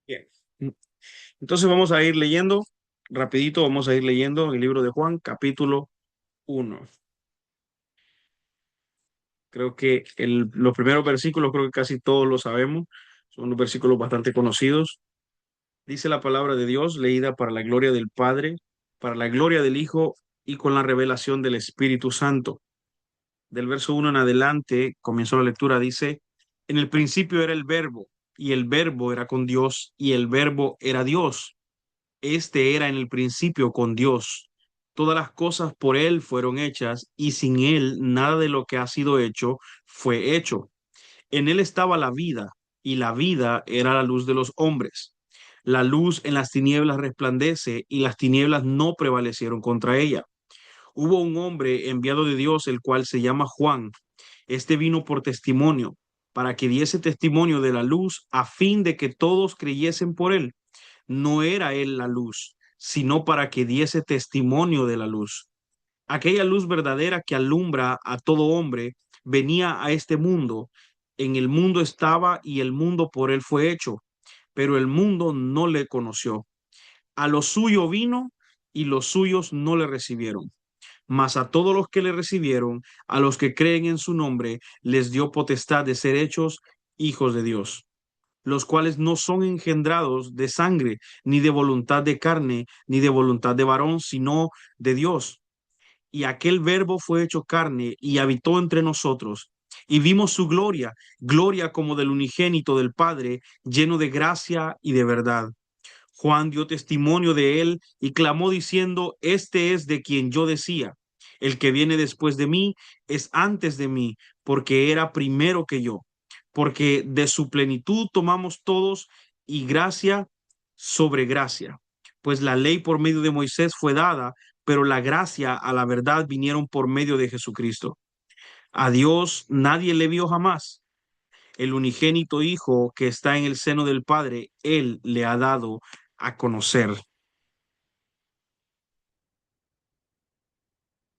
Bien. Entonces vamos a ir leyendo, rapidito, vamos a ir leyendo el libro de Juan, capítulo 1. Creo que los primeros versículos, creo que casi todos lo sabemos, son los versículos bastante conocidos. Dice la palabra de Dios, leída para la gloria del Padre, para la gloria del Hijo y con la revelación del Espíritu Santo. Del verso 1 en adelante, comenzó la lectura, dice, en el principio era el verbo, y el verbo era con Dios, y el verbo era Dios. Este era en el principio con Dios. Todas las cosas por Él fueron hechas, y sin Él nada de lo que ha sido hecho fue hecho. En Él estaba la vida, y la vida era la luz de los hombres. La luz en las tinieblas resplandece, y las tinieblas no prevalecieron contra ella. Hubo un hombre enviado de Dios, el cual se llama Juan. Este vino por testimonio, para que diese testimonio de la luz, a fin de que todos creyesen por él. No era él la luz, sino para que diese testimonio de la luz. Aquella luz verdadera que alumbra a todo hombre venía a este mundo. En el mundo estaba y el mundo por él fue hecho, pero el mundo no le conoció. A lo suyo vino y los suyos no le recibieron. Mas a todos los que le recibieron, a los que creen en su nombre, les dio potestad de ser hechos hijos de Dios, los cuales no son engendrados de sangre, ni de voluntad de carne, ni de voluntad de varón, sino de Dios. Y aquel verbo fue hecho carne y habitó entre nosotros. Y vimos su gloria, gloria como del unigénito del Padre, lleno de gracia y de verdad. Juan dio testimonio de él y clamó diciendo, este es de quien yo decía, el que viene después de mí es antes de mí, porque era primero que yo, porque de su plenitud tomamos todos y gracia sobre gracia. Pues la ley por medio de Moisés fue dada, pero la gracia a la verdad vinieron por medio de Jesucristo. A Dios nadie le vio jamás. El unigénito Hijo que está en el seno del Padre, Él le ha dado a conocer.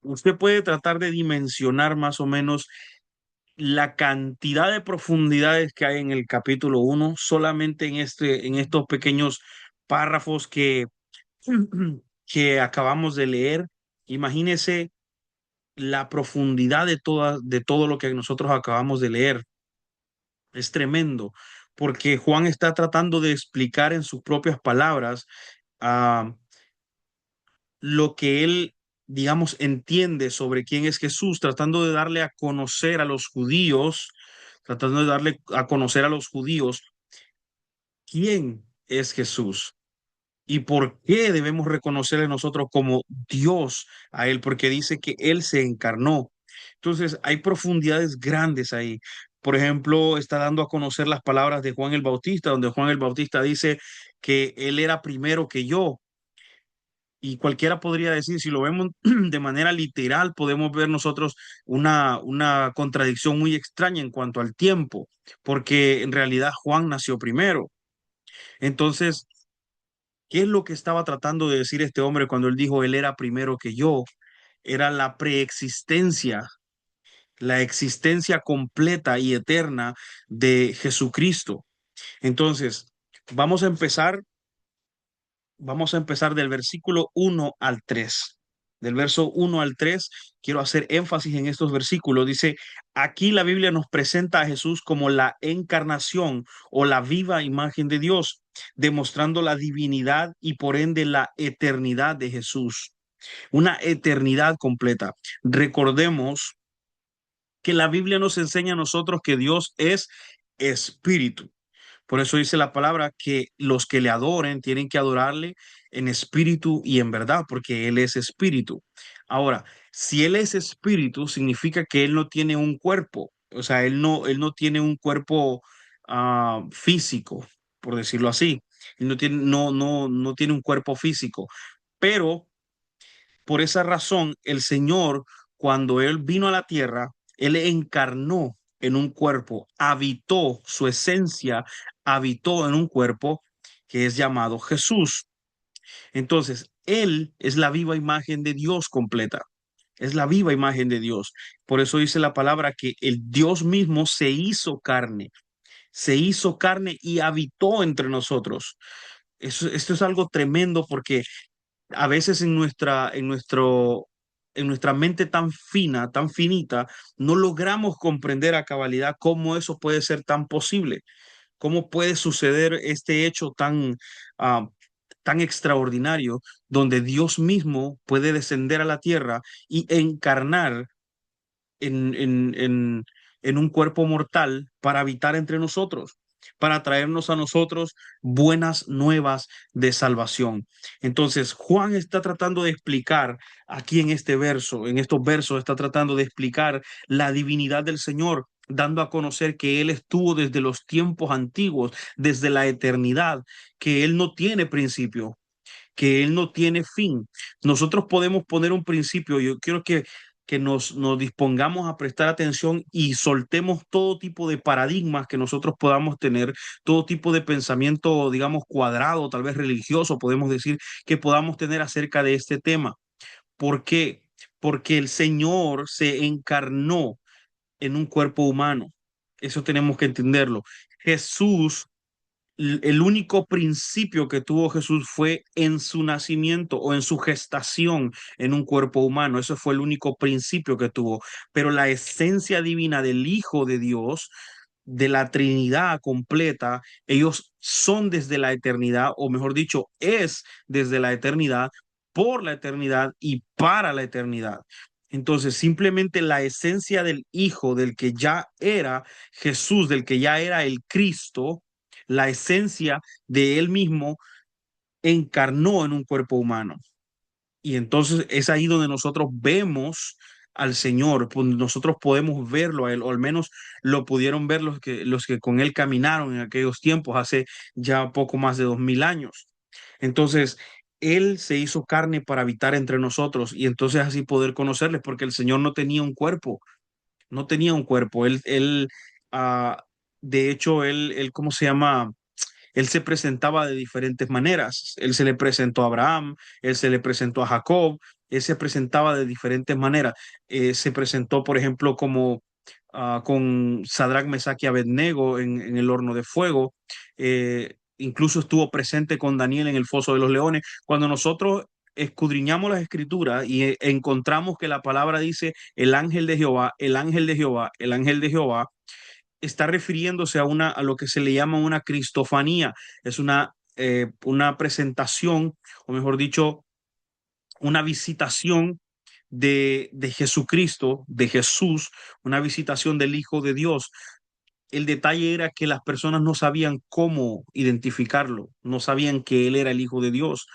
Usted puede tratar de dimensionar más o menos la cantidad de profundidades que hay en el capítulo uno solamente en estos pequeños párrafos que acabamos de leer. Imagínese la profundidad de todo lo que nosotros acabamos de leer. Es tremendo, porque Juan está tratando de explicar en sus propias palabras ah, lo que él, digamos, entiende sobre quién es Jesús, tratando de darle a conocer a los judíos, tratando de darle a conocer a los judíos quién es Jesús y por qué debemos reconocerle nosotros como Dios a él, porque dice que él se encarnó. Entonces, hay profundidades grandes ahí. Por ejemplo, está dando a conocer las palabras de Juan el Bautista, donde Juan el Bautista dice que él era primero que yo. Y cualquiera podría decir, si lo vemos de manera literal, podemos ver nosotros una contradicción muy extraña en cuanto al tiempo, porque en realidad Juan nació primero. Entonces, ¿qué es lo que estaba tratando de decir este hombre cuando él dijo, él era primero que yo? Era la preexistencia, la existencia completa y eterna de Jesucristo. Entonces, vamos a empezar Vamos a empezar del versículo 1 al 3. Del verso 1 al 3, quiero hacer énfasis en estos versículos. Dice, aquí la Biblia nos presenta a Jesús como la encarnación o la viva imagen de Dios, demostrando la divinidad y por ende la eternidad de Jesús. Una eternidad completa. Recordemos que la Biblia nos enseña a nosotros que Dios es espíritu. Por eso dice la palabra que los que le adoren tienen que adorarle en espíritu y en verdad, porque Él es espíritu. Ahora, si Él es espíritu, significa que Él no tiene un cuerpo, o sea, Él no tiene un cuerpo físico, por decirlo así. Él no tiene un cuerpo físico. Pero por esa razón, el Señor, cuando Él vino a la tierra, Él encarnó en un cuerpo, habitó su esencia, habitó en un cuerpo que es llamado Jesús. Entonces, Él es la viva imagen de Dios completa. Es la viva imagen de Dios. Por eso dice la palabra que el Dios mismo se hizo carne, se hizo carne y habitó entre nosotros. Esto es algo tremendo porque a veces en nuestra mente tan fina, tan finita, no logramos comprender a cabalidad cómo eso puede ser tan posible, cómo puede suceder este hecho ah, tan extraordinario, donde Dios mismo puede descender a la tierra y encarnar en, en, en, en un cuerpo mortal para habitar entre nosotros, para traernos a nosotros buenas nuevas de salvación. Entonces, Juan está tratando de explicar aquí en este verso, en estos versos, está tratando de explicar la divinidad del Señor, dando a conocer que Él estuvo desde los tiempos antiguos, desde la eternidad, que Él no tiene principio, que Él no tiene fin. Nosotros podemos poner un principio. Yo quiero que nos dispongamos a prestar atención y soltemos todo tipo de paradigmas que nosotros podamos tener, todo tipo de pensamiento, digamos, cuadrado, tal vez religioso, podemos decir, que podamos tener acerca de este tema. ¿Por qué? Porque el Señor se encarnó en un cuerpo humano. Eso tenemos que entenderlo. Jesús, el único principio que tuvo Jesús fue en su nacimiento o en su gestación en un cuerpo humano. Eso fue el único principio que tuvo. Pero la esencia divina del Hijo de Dios, de la Trinidad completa, ellos son desde la eternidad, o mejor dicho, es desde la eternidad, por la eternidad y para la eternidad. Entonces, simplemente la esencia del Hijo, del que ya era Jesús, del que ya era el Cristo, la esencia de él mismo encarnó en un cuerpo humano. Y entonces es ahí donde nosotros vemos al Señor, pues nosotros podemos verlo a Él, o al menos lo pudieron ver los que con Él caminaron en aquellos tiempos, hace ya poco más de 2000 años. Entonces, Él se hizo carne para habitar entre nosotros y entonces así poder conocerles, porque el Señor no tenía un cuerpo, no tenía un cuerpo. Ah, de hecho, ¿cómo se llama? Él se presentaba de diferentes maneras. Él se le presentó a Abraham, él se le presentó a Jacob, él se presentaba de diferentes maneras. Se presentó, por ejemplo, como con Sadrach, Mesach y Abednego en el horno de fuego. Incluso estuvo presente con Daniel en el foso de los leones. Cuando nosotros escudriñamos las escrituras y encontramos que la palabra dice el ángel de Jehová, el ángel de Jehová, el ángel de Jehová, está refiriéndose a lo que se le llama una cristofanía. Es una presentación, o mejor dicho, una visitación de Jesucristo, de Jesús, una visitación del Hijo de Dios. El detalle era que las personas no sabían cómo identificarlo, no sabían que él era el Hijo de Dios.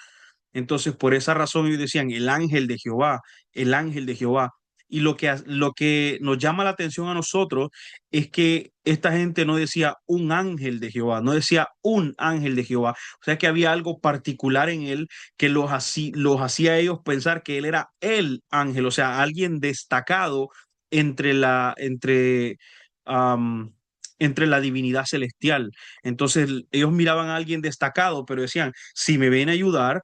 Entonces, por esa razón ellos decían el ángel de Jehová, el ángel de Jehová. Y lo que nos llama la atención a nosotros es que esta gente no decía un ángel de Jehová, no decía un ángel de Jehová. O sea que había algo particular en él que los hacía a ellos pensar que él era el ángel, o sea, alguien destacado entre am, entre la divinidad celestial. Entonces ellos miraban a alguien destacado, pero decían, si me ven a ayudar,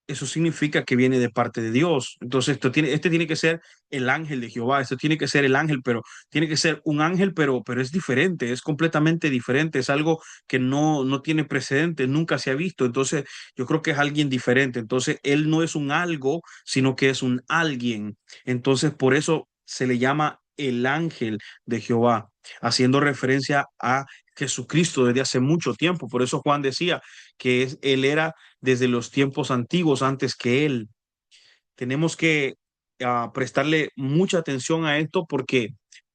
eso significa que viene de parte de Dios. Entonces, este tiene que ser el ángel de Jehová, esto tiene que ser el ángel, pero tiene que ser un ángel, pero es diferente, es completamente diferente, es algo que no tiene precedente, nunca se ha visto. Entonces, yo creo que es alguien diferente. Entonces, él no es un algo, sino que es un alguien. Entonces, por eso se le llama el ángel de Jehová, haciendo referencia a Jesucristo desde hace mucho tiempo. Por eso Juan decía que él era desde los tiempos antiguos, antes que él. Tenemos que prestarle mucha atención a esto porque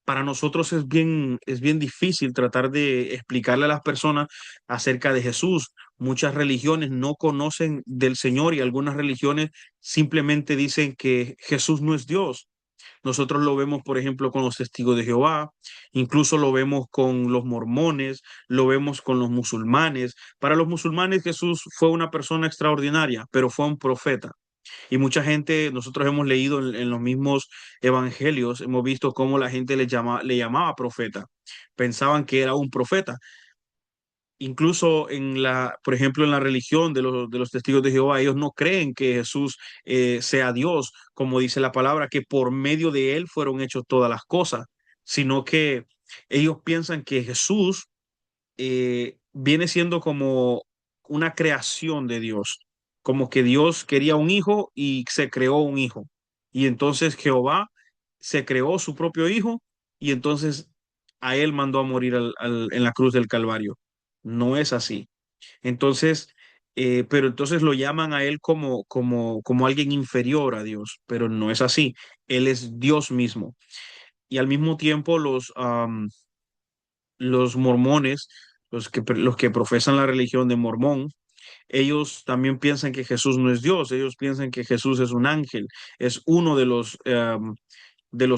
para nosotros es bien difícil tratar de explicarle a las personas acerca de Jesús. Muchas religiones no conocen del Señor y algunas religiones simplemente dicen que Jesús no es Dios. Nosotros lo vemos, por ejemplo, con los testigos de Jehová, incluso lo vemos con los mormones, lo vemos con los musulmanes. Para los musulmanes Jesús fue una persona extraordinaria, pero fue un profeta. Y mucha gente, nosotros hemos leído en los mismos evangelios, hemos visto cómo la gente le llamaba profeta. Pensaban que era un profeta. Incluso por ejemplo, en la religión de los testigos de Jehová, ellos no creen que Jesús sea Dios, como dice la palabra, que por medio de él fueron hechas todas las cosas, sino que ellos piensan que Jesús viene siendo como una creación de Dios, como que Dios quería un hijo y se creó un hijo. Y entonces Jehová se creó su propio hijo y entonces a él mandó a morir en la cruz del Calvario. No es así. Entonces, pero entonces lo llaman a él como alguien inferior a Dios, pero no es así. Él es Dios mismo. Y al mismo tiempo los mormones, los que profesan la religión de Mormón, ellos también piensan que Jesús no es Dios, ellos piensan que Jesús es un ángel, es uno de los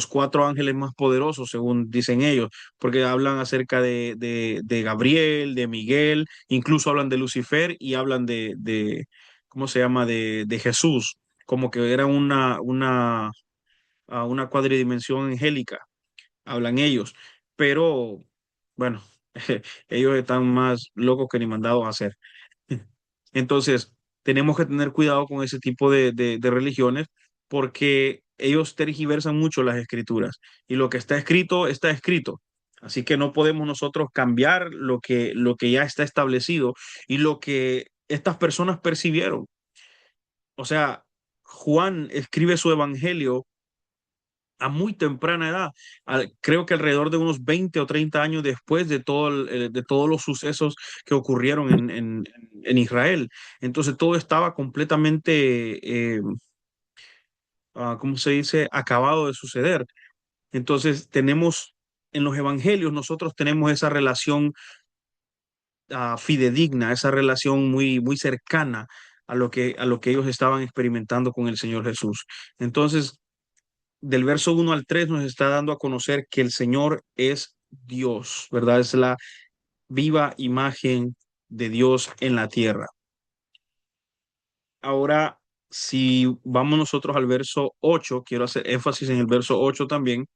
cuatro ángeles más poderosos, según dicen ellos, porque hablan acerca de Gabriel, de Miguel, incluso hablan de Lucifer y hablan ¿cómo se llama?, de Jesús, como que era una cuadridimensión angélica, hablan ellos, pero bueno, ellos están más locos que ni mandados a hacer. Entonces, tenemos que tener cuidado con ese tipo de religiones porque ellos tergiversan mucho las escrituras y lo que está escrito está escrito. Así que no podemos nosotros cambiar lo que ya está establecido y lo que estas personas percibieron. O sea, Juan escribe su evangelio a muy temprana edad, creo que alrededor de unos 20 o 30 años después de todos los sucesos que ocurrieron en Israel. Entonces todo estaba completamente, ¿cómo se dice?, acabado de suceder. Entonces tenemos, en los evangelios, nosotros tenemos esa relación fidedigna, esa relación muy, muy cercana a lo que ellos estaban experimentando con el Señor Jesús. Entonces, del verso 1 al 3 nos está dando a conocer que el Señor es Dios, ¿verdad? Es la viva imagen de Dios en la tierra. Ahora, si vamos nosotros al verso 8, quiero hacer énfasis en el verso 8 también,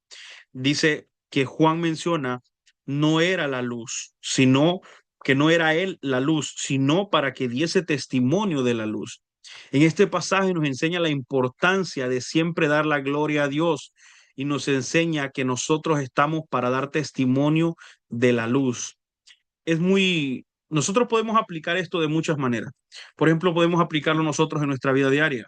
dice que Juan menciona no era la luz, sino que no era él la luz, sino para que diese testimonio de la luz. En este pasaje nos enseña la importancia de siempre dar la gloria a Dios y nos enseña que nosotros estamos para dar testimonio de la luz. Nosotros podemos aplicar esto de muchas maneras. Por ejemplo, podemos aplicarlo nosotros en nuestra vida diaria.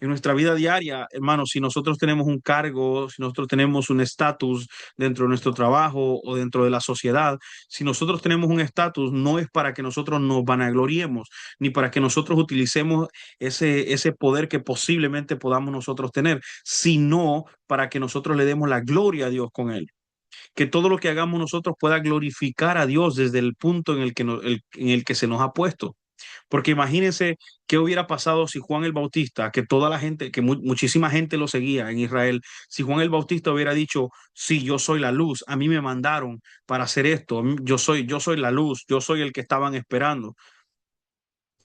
En nuestra vida diaria, hermanos, si nosotros tenemos un cargo, si nosotros tenemos un estatus dentro de nuestro trabajo o dentro de la sociedad, si nosotros tenemos un estatus, no es para que nosotros nos vanagloriemos, ni para que nosotros utilicemos ese poder que posiblemente podamos nosotros tener, sino para que nosotros le demos la gloria a Dios con él. Que todo lo que hagamos nosotros pueda glorificar a Dios desde el punto en el que, en el que se nos ha puesto. Porque imagínense qué hubiera pasado si Juan el Bautista, que toda la gente, que muchísima gente lo seguía en Israel, si Juan el Bautista hubiera dicho, sí, yo soy la luz, a mí me mandaron para hacer esto, yo soy la luz, yo soy el que estaban esperando.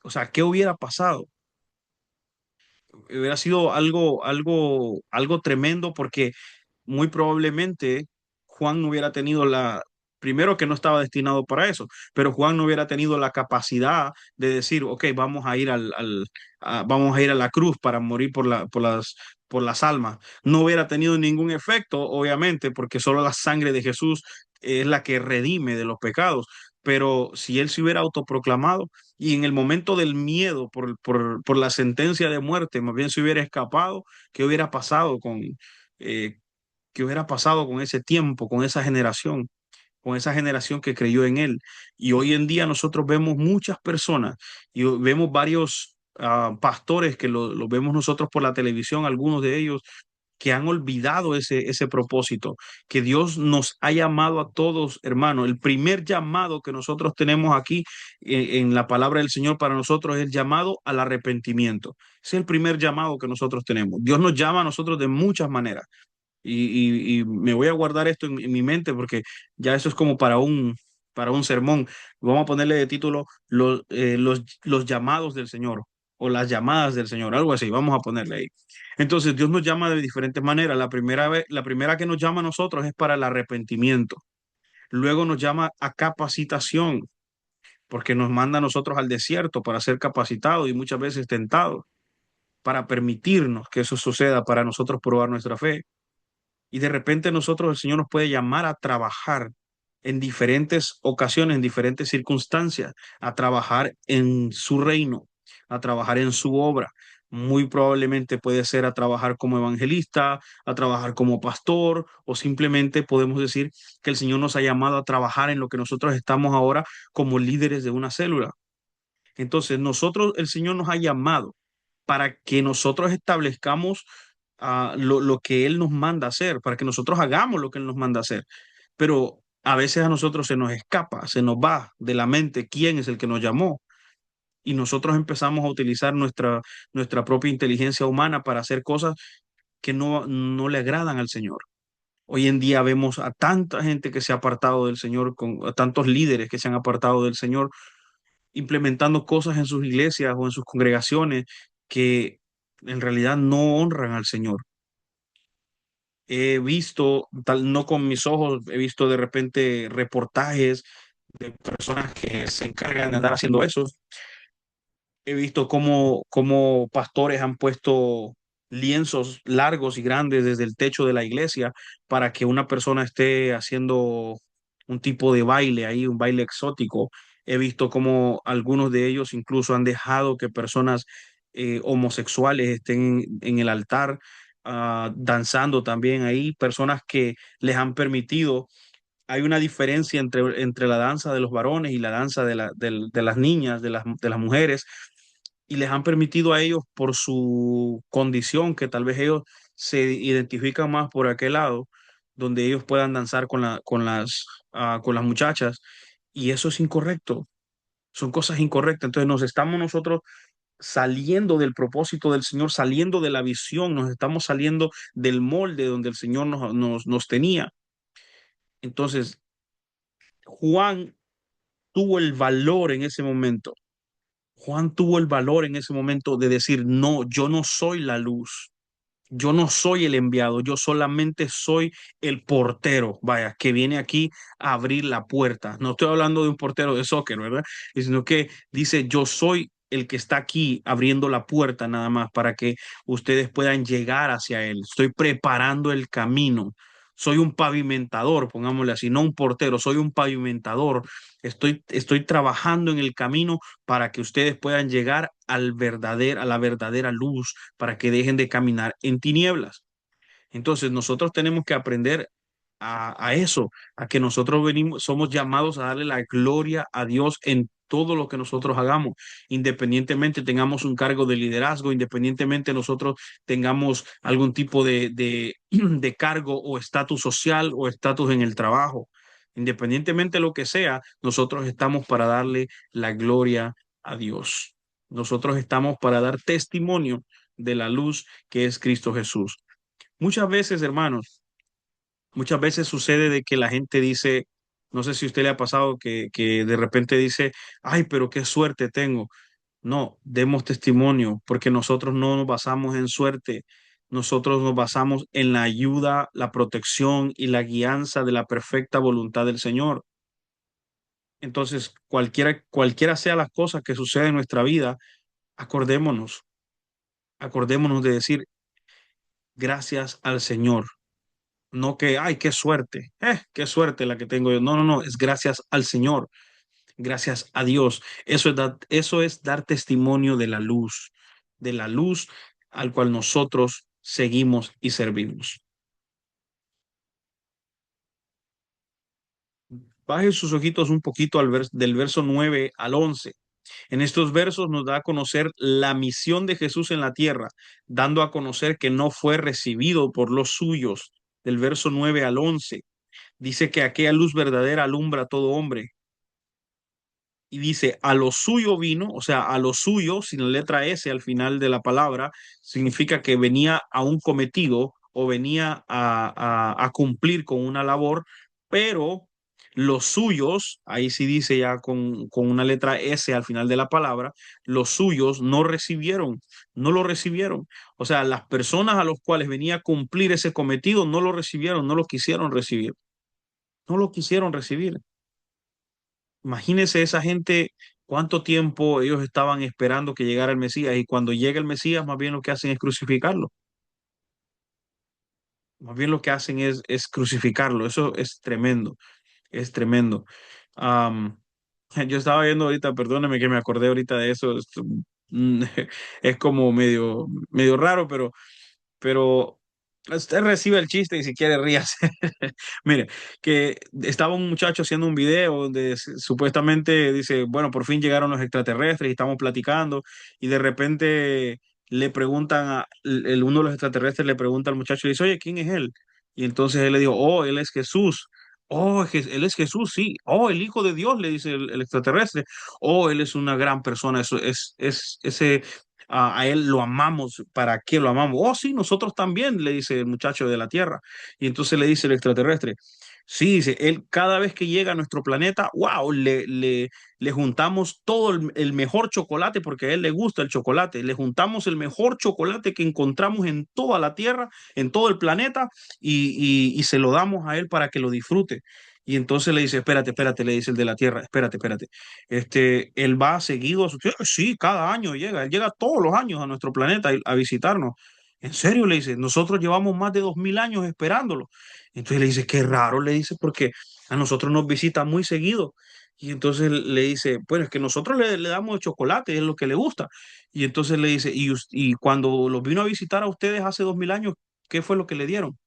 O sea, ¿qué hubiera pasado? Hubiera sido algo tremendo porque muy probablemente Juan no hubiera tenido primero que no estaba destinado para eso, pero Juan no hubiera tenido la capacidad de decir, ok, vamos a ir a la cruz para morir por las almas. No hubiera tenido ningún efecto, obviamente, porque solo la sangre de Jesús es la que redime de los pecados. Pero si él se hubiera autoproclamado y en el momento del miedo por la sentencia de muerte, más bien se hubiera escapado, ¿qué hubiera pasado eh, qué hubiera pasado con ese tiempo, con esa generación que creyó en él? Y hoy en día nosotros vemos muchas personas y vemos varios pastores que lo vemos nosotros por la televisión, algunos de ellos que han olvidado ese propósito, que Dios nos ha llamado a todos, hermanos. El primer llamado que nosotros tenemos aquí en la palabra del Señor para nosotros es el llamado al arrepentimiento. Ese es el primer llamado que nosotros tenemos. Dios nos llama a nosotros de muchas maneras. Y me voy a guardar esto en mi mente porque ya eso es como para un sermón. Vamos a ponerle de título los llamados del Señor o las llamadas del Señor, algo así, vamos a ponerle ahí. Entonces, Dios nos llama de diferentes maneras. La primera que nos llama a nosotros es para el arrepentimiento. Luego nos llama a capacitación, porque nos manda a nosotros al desierto para ser capacitados y muchas veces tentados, para permitirnos que eso suceda, para nosotros probar nuestra fe. Y de repente nosotros, el Señor nos puede llamar a trabajar. en diferentes ocasiones, en diferentes circunstancias, a trabajar en su reino, a trabajar en su obra. Muy probablemente puede ser a trabajar como evangelista, a trabajar como pastor, o simplemente podemos decir que el Señor nos ha llamado a trabajar en lo que nosotros estamos ahora como líderes de una célula. Entonces, nosotros, el Señor nos ha llamado para que nosotros establezcamos lo que Él nos manda hacer, para que nosotros hagamos lo que Él nos manda hacer. Pero a veces a nosotros se nos escapa, se nos va de la mente quién es el que nos llamó. Y nosotros empezamos a utilizar nuestra propia inteligencia humana para hacer cosas que no le agradan al Señor. Hoy en día vemos a tanta gente que se ha apartado del Señor, a tantos líderes que se han apartado del Señor implementando cosas en sus iglesias o en sus congregaciones que en realidad no honran al Señor. He visto, tal, no con mis ojos, he visto de repente reportajes de personas que se encargan de andar haciendo eso. He visto cómo pastores han puesto lienzos largos y grandes desde el techo de la iglesia para que una persona esté haciendo un tipo de baile ahí, un baile exótico. He visto cómo algunos de ellos incluso han dejado que personas homosexuales estén en el altar, danzando también ahí, personas que les han permitido. Hay una diferencia entre la danza de los varones y la danza de las niñas, de las mujeres, y les han permitido a ellos por su condición, que tal vez ellos se identifican más por aquel lado, donde ellos puedan danzar con las muchachas, y eso es incorrecto, son cosas incorrectas. Entonces nos estamos nosotros saliendo del propósito del Señor, saliendo de la visión, nos estamos saliendo del molde donde el Señor nos tenía. Entonces, Juan tuvo el valor en ese momento. Juan tuvo el valor en ese momento de decir, no, yo no soy la luz, yo no soy el enviado, yo solamente soy el portero, vaya, que viene aquí a abrir la puerta. No estoy hablando de un portero de soccer, ¿verdad? Sino que dice, yo soy el que está aquí abriendo la puerta nada más para que ustedes puedan llegar hacia él. Estoy preparando el camino. Soy un pavimentador, pongámosle así, no un portero, soy un pavimentador. Estoy trabajando en el camino para que ustedes puedan llegar a la verdadera luz, para que dejen de caminar en tinieblas. Entonces nosotros tenemos que aprender a eso, a que nosotros venimos, somos llamados a darle la gloria a Dios en todo lo que nosotros hagamos, independientemente tengamos un cargo de liderazgo, independientemente nosotros tengamos algún tipo de cargo o estatus social o estatus en el trabajo. Independientemente de lo que sea, nosotros estamos para darle la gloria a Dios. Nosotros estamos para dar testimonio de la luz que es Cristo Jesús. Muchas veces, hermanos, muchas veces sucede de que la gente dice, no sé si a usted le ha pasado que de repente dice, ay, pero qué suerte tengo. No, demos testimonio, porque nosotros no nos basamos en suerte, nosotros nos basamos en la ayuda, la protección y la guianza de la perfecta voluntad del Señor. Entonces, cualquiera sea las cosas que suceden en nuestra vida, acordémonos, acordémonos de decir gracias al Señor. No que, ay, qué suerte la que tengo yo. No, no, no, es gracias al Señor, gracias a Dios. Eso es dar testimonio de la luz al cual nosotros seguimos y servimos. Baje sus ojitos un poquito del verso 9 al 11. En estos versos nos da a conocer la misión de Jesús en la tierra, dando a conocer que no fue recibido por los suyos. Del verso 9 al 11 dice que aquella luz verdadera alumbra a todo hombre. Y dice, a lo suyo vino, o sea, a lo suyo, sin la letra S al final de la palabra, significa que venía a un cometido o venía a cumplir con una labor, pero los suyos, ahí sí dice ya con una letra S al final de la palabra, los suyos no recibieron, no lo recibieron. O sea, las personas a los cuales venía a cumplir ese cometido no lo recibieron, no lo quisieron recibir, no lo quisieron recibir. Imagínese esa gente, cuánto tiempo ellos estaban esperando que llegara el Mesías y cuando llega el Mesías, más bien lo que hacen es crucificarlo. Más bien lo que hacen es crucificarlo. Eso es tremendo. es tremendo. Am, yo estaba viendo ahorita, perdóname que me acordé ahorita de eso, mm, es como medio raro, pero usted recibe el chiste y si quiere ríase. Mire, que estaba un muchacho haciendo un video donde supuestamente dice, bueno, por fin llegaron los extraterrestres y estamos platicando y de repente le preguntan uno de los extraterrestres le pregunta al muchacho y dice, oye, ¿quién es él? Y entonces él le dijo, oh, él es Jesús. Oh, él es Jesús, sí. Oh, el Hijo de Dios, le dice el extraterrestre. Oh, él es una gran persona. Eso es ese a él lo amamos. ¿Para qué lo amamos? Oh, sí, nosotros también, le dice el muchacho de la Tierra. Y entonces le dice el extraterrestre, sí, dice, él cada vez que llega a nuestro planeta, wow, le juntamos todo el mejor chocolate, porque a él le gusta el chocolate, le juntamos el mejor chocolate que encontramos en toda la Tierra, en todo el planeta, y se lo damos a él para que lo disfrute. Y entonces le dice, espérate, espérate, le dice el de la Tierra, espérate, espérate. Él va seguido a su tierra, sí, cada año llega, él llega todos los años a nuestro planeta a visitarnos. En serio, le dice, nosotros llevamos más de 2000 años esperándolo. Entonces le dice, qué raro, le dice, porque a nosotros nos visita muy seguido. Y entonces le dice, bueno, es que nosotros le damos el chocolate, es lo que le gusta. Y entonces le dice, y cuando los vino a visitar a ustedes hace 2000 años, ¿qué fue lo que le dieron?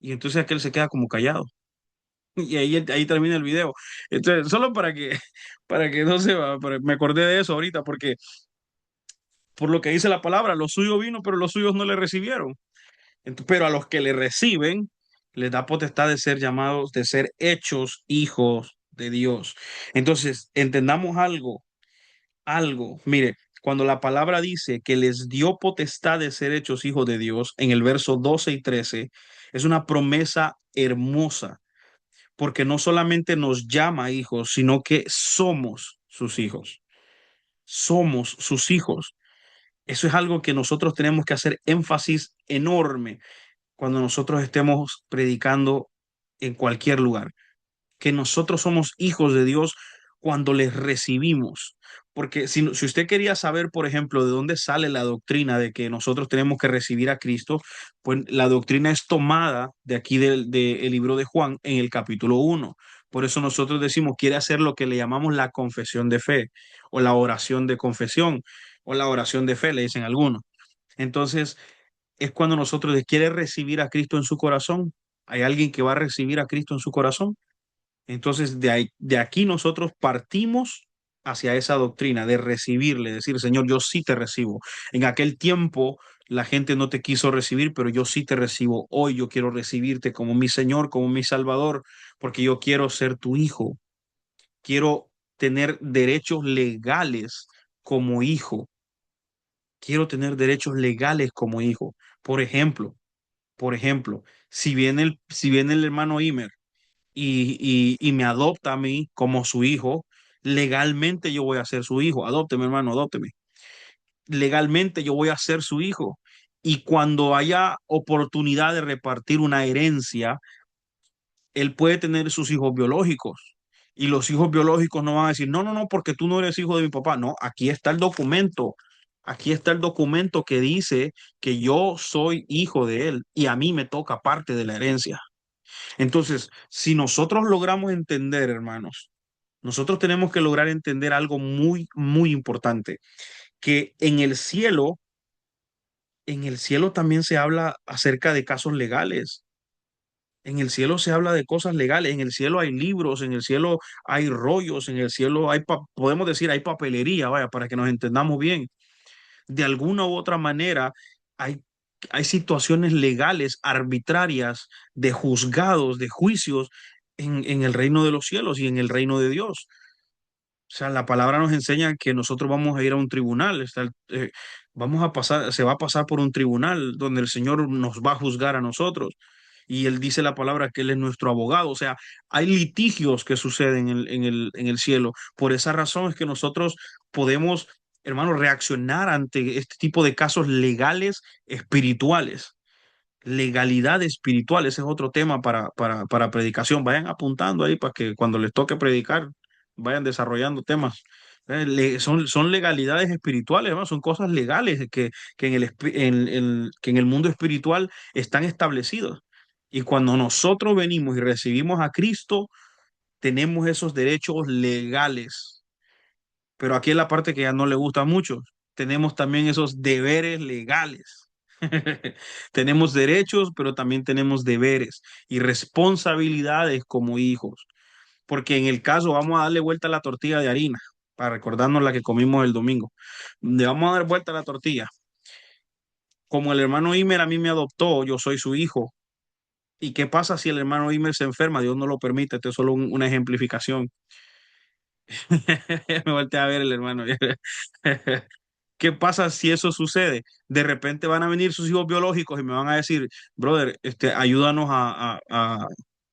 Y entonces aquel se queda como callado. Y ahí termina el video. Entonces, solo para que no se va, me acordé de eso ahorita, porque por lo que dice la palabra, lo suyo vino, pero los suyos no le recibieron. Pero a los que le reciben, les da potestad de ser llamados, de ser hechos hijos de Dios. Entonces, entendamos algo. Mire, cuando la palabra dice que les dio potestad de ser hechos hijos de Dios, en el verso 12 y 13, es una promesa hermosa, porque no solamente nos llama hijos, sino que somos sus hijos. Somos sus hijos. Eso es algo que nosotros tenemos que hacer énfasis enorme cuando nosotros estemos predicando en cualquier lugar, que nosotros somos hijos de Dios cuando les recibimos. Porque si usted quería saber, por ejemplo, de dónde sale la doctrina de que nosotros tenemos que recibir a Cristo, pues la doctrina es tomada de aquí del libro de Juan en el capítulo 1. Por eso nosotros decimos, quiere hacer lo que le llamamos la confesión de fe o la oración de confesión o la oración de fe, le dicen algunos. Entonces, es cuando nosotros quiere recibir a Cristo en su corazón. Hay alguien que va a recibir a Cristo en su corazón. Entonces, de aquí nosotros partimos hacia esa doctrina de recibirle, decir, Señor, yo sí te recibo. En aquel tiempo la gente no te quiso recibir, pero yo sí te recibo. Hoy yo quiero recibirte como mi Señor, como mi Salvador, porque yo quiero ser tu hijo. Quiero tener derechos legales como hijo. Quiero tener derechos legales como hijo. Por ejemplo, por ejemplo, si viene el hermano Imer y me adopta a mí como su hijo, legalmente yo voy a ser su hijo. Adópteme, hermano, adópteme. Legalmente yo voy a ser su hijo. Y cuando haya oportunidad de repartir una herencia, él puede tener sus hijos biológicos. Y los hijos biológicos no van a decir, no, no, no, porque tú no eres hijo de mi papá. No, aquí está el documento. Aquí está el documento que dice que yo soy hijo de él y a mí me toca parte de la herencia. Entonces, si nosotros logramos entender, hermanos, nosotros tenemos que lograr entender algo muy, muy importante, que en el cielo también se habla acerca de casos legales. En el cielo se habla de cosas legales, en el cielo hay libros, en el cielo hay rollos, en el cielo hay, podemos decir, hay papelería, vaya, para que nos entendamos bien. De alguna u otra manera, hay, hay situaciones legales, arbitrarias, de juzgados, de juicios en el reino de los cielos y en el reino de Dios. O sea, la palabra nos enseña que nosotros vamos a ir a un tribunal, vamos a pasar, se va a pasar por un tribunal donde el Señor nos va a juzgar a nosotros. Y Él dice la palabra que Él es nuestro abogado. O sea, hay litigios que suceden en el cielo. Por esa razón es que nosotros podemos, hermanos, reaccionar ante este tipo de casos legales espirituales. Legalidad espiritual, ese es otro tema para predicación. Vayan apuntando ahí para que cuando les toque predicar, vayan desarrollando temas. Son legalidades espirituales, ¿no? Son cosas legales que que en el mundo espiritual están establecidos. Y cuando nosotros venimos y recibimos a Cristo, tenemos esos derechos legales, pero aquí es la parte que ya no le gusta a muchos. Tenemos también esos deberes legales. Tenemos derechos, pero también tenemos deberes y responsabilidades como hijos. Porque en el caso, vamos a darle vuelta a la tortilla de harina, para recordarnos la que comimos el domingo. Le vamos a dar vuelta a la tortilla. Como el hermano Imer a mí me adoptó, yo soy su hijo. ¿Y qué pasa si el hermano Imer se enferma? Dios no lo permite, esto es solo una ejemplificación. Me volteé a ver el hermano. ¿Qué pasa si eso sucede? De repente van a venir sus hijos biológicos y me van a decir, brother, ayúdanos a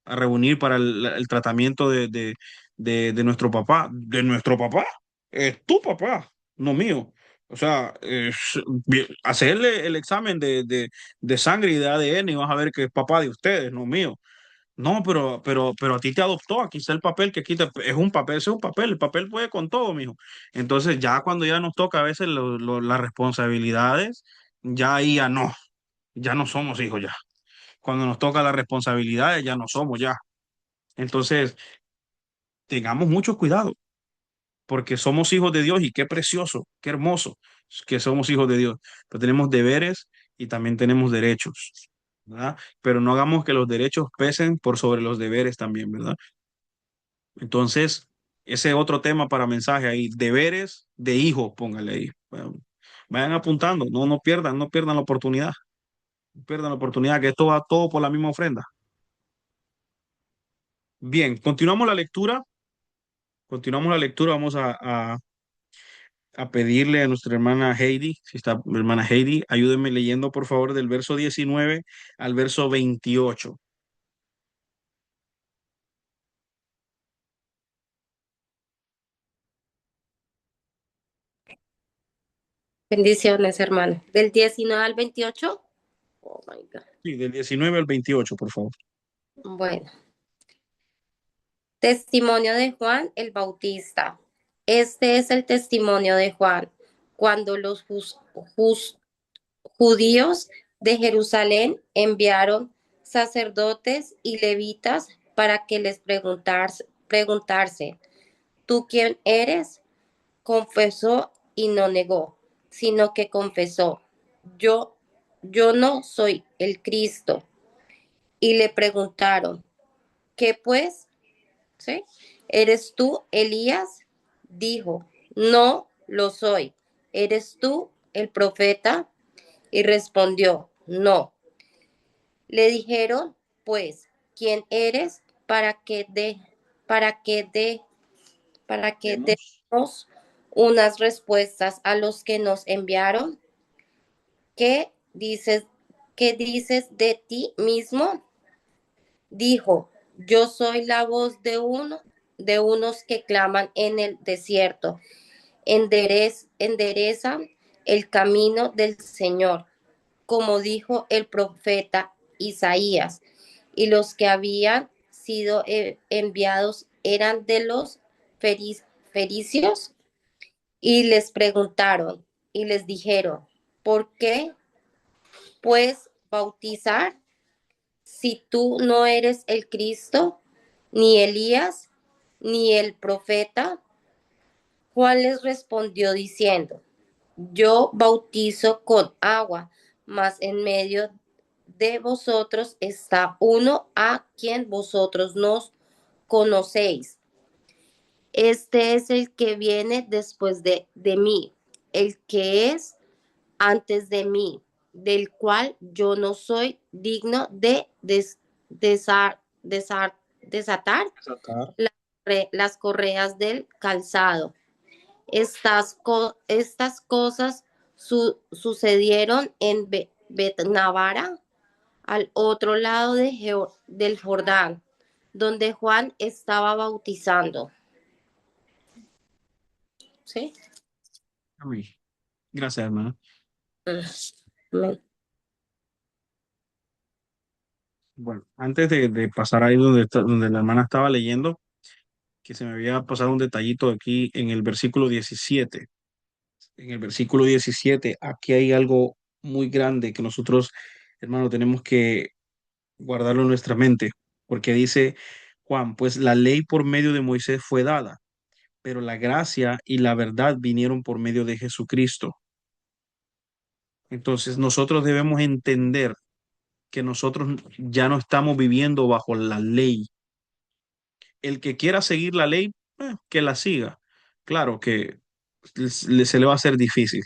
reunir para el tratamiento de nuestro papá. ¿De nuestro papá? Es tu papá, no mío. O sea, hacerle el examen de sangre y de ADN y vas a ver que es papá de ustedes, no mío. No, pero a ti te adoptó, aquí está el papel que quita, es un papel, ese es un papel, el papel puede con todo, mijo. Entonces ya cuando ya nos toca a veces las responsabilidades, ya ahí ya no somos hijos ya. Cuando nos toca las responsabilidades, ya no somos ya. Entonces, tengamos mucho cuidado, porque somos hijos de Dios y qué precioso, qué hermoso que somos hijos de Dios. Pero tenemos deberes y también tenemos derechos, ¿verdad? Pero no hagamos que los derechos pesen por sobre los deberes también, ¿verdad? Entonces, ese es otro tema para mensaje ahí. Deberes de hijo, póngale ahí. Bueno, vayan apuntando, no pierdan la oportunidad. No pierdan la oportunidad, que esto va todo por la misma ofrenda. Bien, continuamos la lectura. Continuamos la lectura. Vamos a pedirle a nuestra hermana Heidi, si está hermana Heidi, ayúdenme leyendo por favor del verso 19 al verso 28. Bendiciones, hermano. Del 19 al 28. Oh my God. Sí, del 19 al 28, por favor. Bueno, testimonio de Juan el Bautista. Este es el testimonio de Juan cuando los jus- judíos de Jerusalén enviaron sacerdotes y levitas para que les preguntarse, ¿tú quién eres? Confesó y no negó, sino que confesó, yo, yo no soy el Cristo. Y le preguntaron, ¿qué pues? ¿Sí? ¿Eres tú Elías? Dijo, no lo soy. ¿Eres tú el profeta? Y respondió, no. Le dijeron, pues, ¿quién eres para que de, para que Demos. demos unas respuestas a los que nos enviaron? ¿Qué dices, qué dices de ti mismo? Dijo, yo soy la voz de unos que claman en el desierto, enderezan el camino del Señor, como dijo el profeta Isaías. Y los que habían sido enviados eran de los fericios y les preguntaron y les dijeron, ¿por qué pues bautizar si tú no eres el Cristo, ni Elías, ni el profeta? Juan les respondió diciendo, yo bautizo con agua, mas en medio de vosotros está uno a quien vosotros no conocéis. Este es el que viene después de mí, el que es antes de mí, del cual yo no soy digno de desatar Sacar. las correas del calzado. Estas cosas sucedieron en Betnabara, al otro lado del Jordán, donde Juan estaba bautizando. ¿Sí? Amén. Gracias, hermano. Mm. Bueno, antes de pasar ahí donde la hermana estaba leyendo, que se me había pasado un detallito aquí en el versículo 17. En el versículo 17, aquí hay algo muy grande que nosotros, hermano, tenemos que guardarlo en nuestra mente, porque dice, Juan, pues la ley por medio de Moisés fue dada, pero la gracia y la verdad vinieron por medio de Jesucristo. Entonces nosotros debemos entender que nosotros ya no estamos viviendo bajo la ley. El que quiera seguir la ley, que la siga. Claro que se le va a hacer difícil,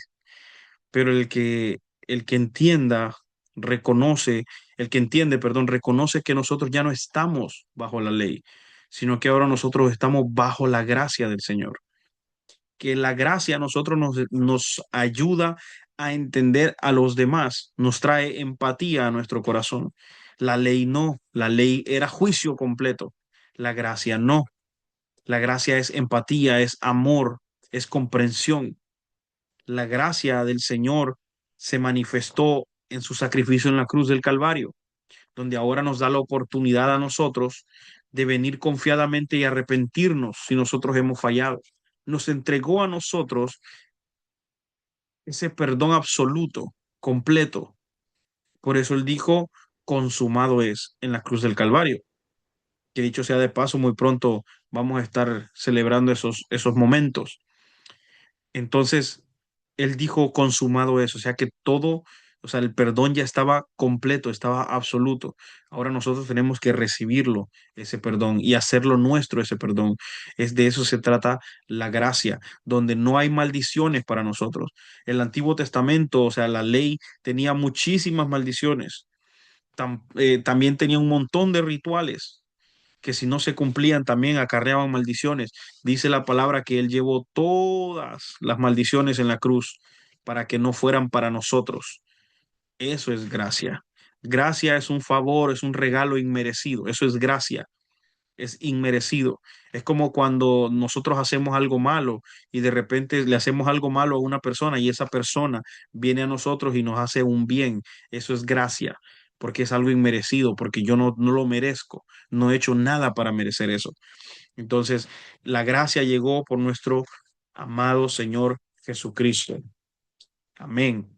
pero el que entienda, reconoce, el que entiende, perdón, reconoce que nosotros ya no estamos bajo la ley, sino que ahora nosotros estamos bajo la gracia del Señor. Que la gracia a nosotros nos ayuda a entender a los demás, nos trae empatía a nuestro corazón. La ley no, la ley era juicio completo, la gracia no. La gracia es empatía, es amor, es comprensión. La gracia del Señor se manifestó en su sacrificio en la cruz del Calvario, donde ahora nos da la oportunidad a nosotros de venir confiadamente y arrepentirnos si nosotros hemos fallado. Nos entregó a nosotros ese perdón absoluto, completo. Por eso él dijo, consumado es en la cruz del Calvario. Que dicho sea de paso, muy pronto vamos a estar celebrando esos momentos. Entonces, él dijo, consumado es, o sea que todo, o sea, el perdón ya estaba completo, estaba absoluto. Ahora nosotros tenemos que recibirlo, ese perdón, y hacerlo nuestro, ese perdón. Es de eso se trata la gracia, donde no hay maldiciones para nosotros. El Antiguo Testamento, o sea, la ley tenía muchísimas maldiciones. También tenía un montón de rituales que si no se cumplían también acarreaban maldiciones. Dice la palabra que Él llevó todas las maldiciones en la cruz para que no fueran para nosotros. Eso es gracia. Gracia es un favor, es un regalo inmerecido. Eso es gracia, es inmerecido. Es como cuando nosotros hacemos algo malo y de repente le hacemos algo malo a una persona y esa persona viene a nosotros y nos hace un bien. Eso es gracia, porque es algo inmerecido, porque yo no lo merezco, no he hecho nada para merecer eso. Entonces, la gracia llegó por nuestro amado Señor Jesucristo. Amén.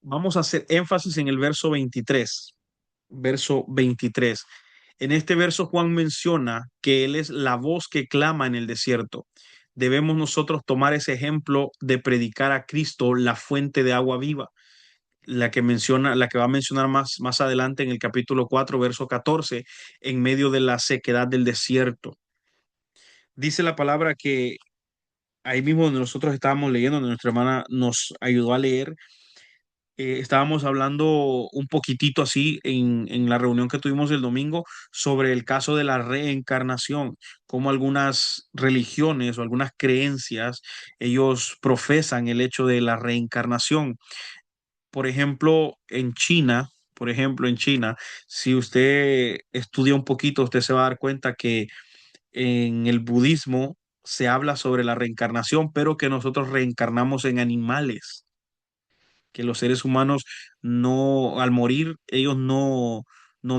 Vamos a hacer énfasis en el verso 23. Verso 23. En este verso Juan menciona que Él es la voz que clama en el desierto. Debemos nosotros tomar ese ejemplo de predicar a Cristo, la fuente de agua viva, la que menciona, la que va a mencionar más adelante en el capítulo 4 verso 14 en medio de la sequedad del desierto. Dice la palabra que ahí mismo donde nosotros estábamos leyendo, donde nuestra hermana nos ayudó a leer, estábamos hablando un poquitito así en la reunión que tuvimos el domingo sobre el caso de la reencarnación, cómo algunas religiones o algunas creencias, ellos profesan el hecho de la reencarnación. Por ejemplo, en China, si usted estudia un poquito, usted se va a dar cuenta que en el budismo se habla sobre la reencarnación, pero que nosotros reencarnamos en animales, que los seres humanos no, al morir, ellos no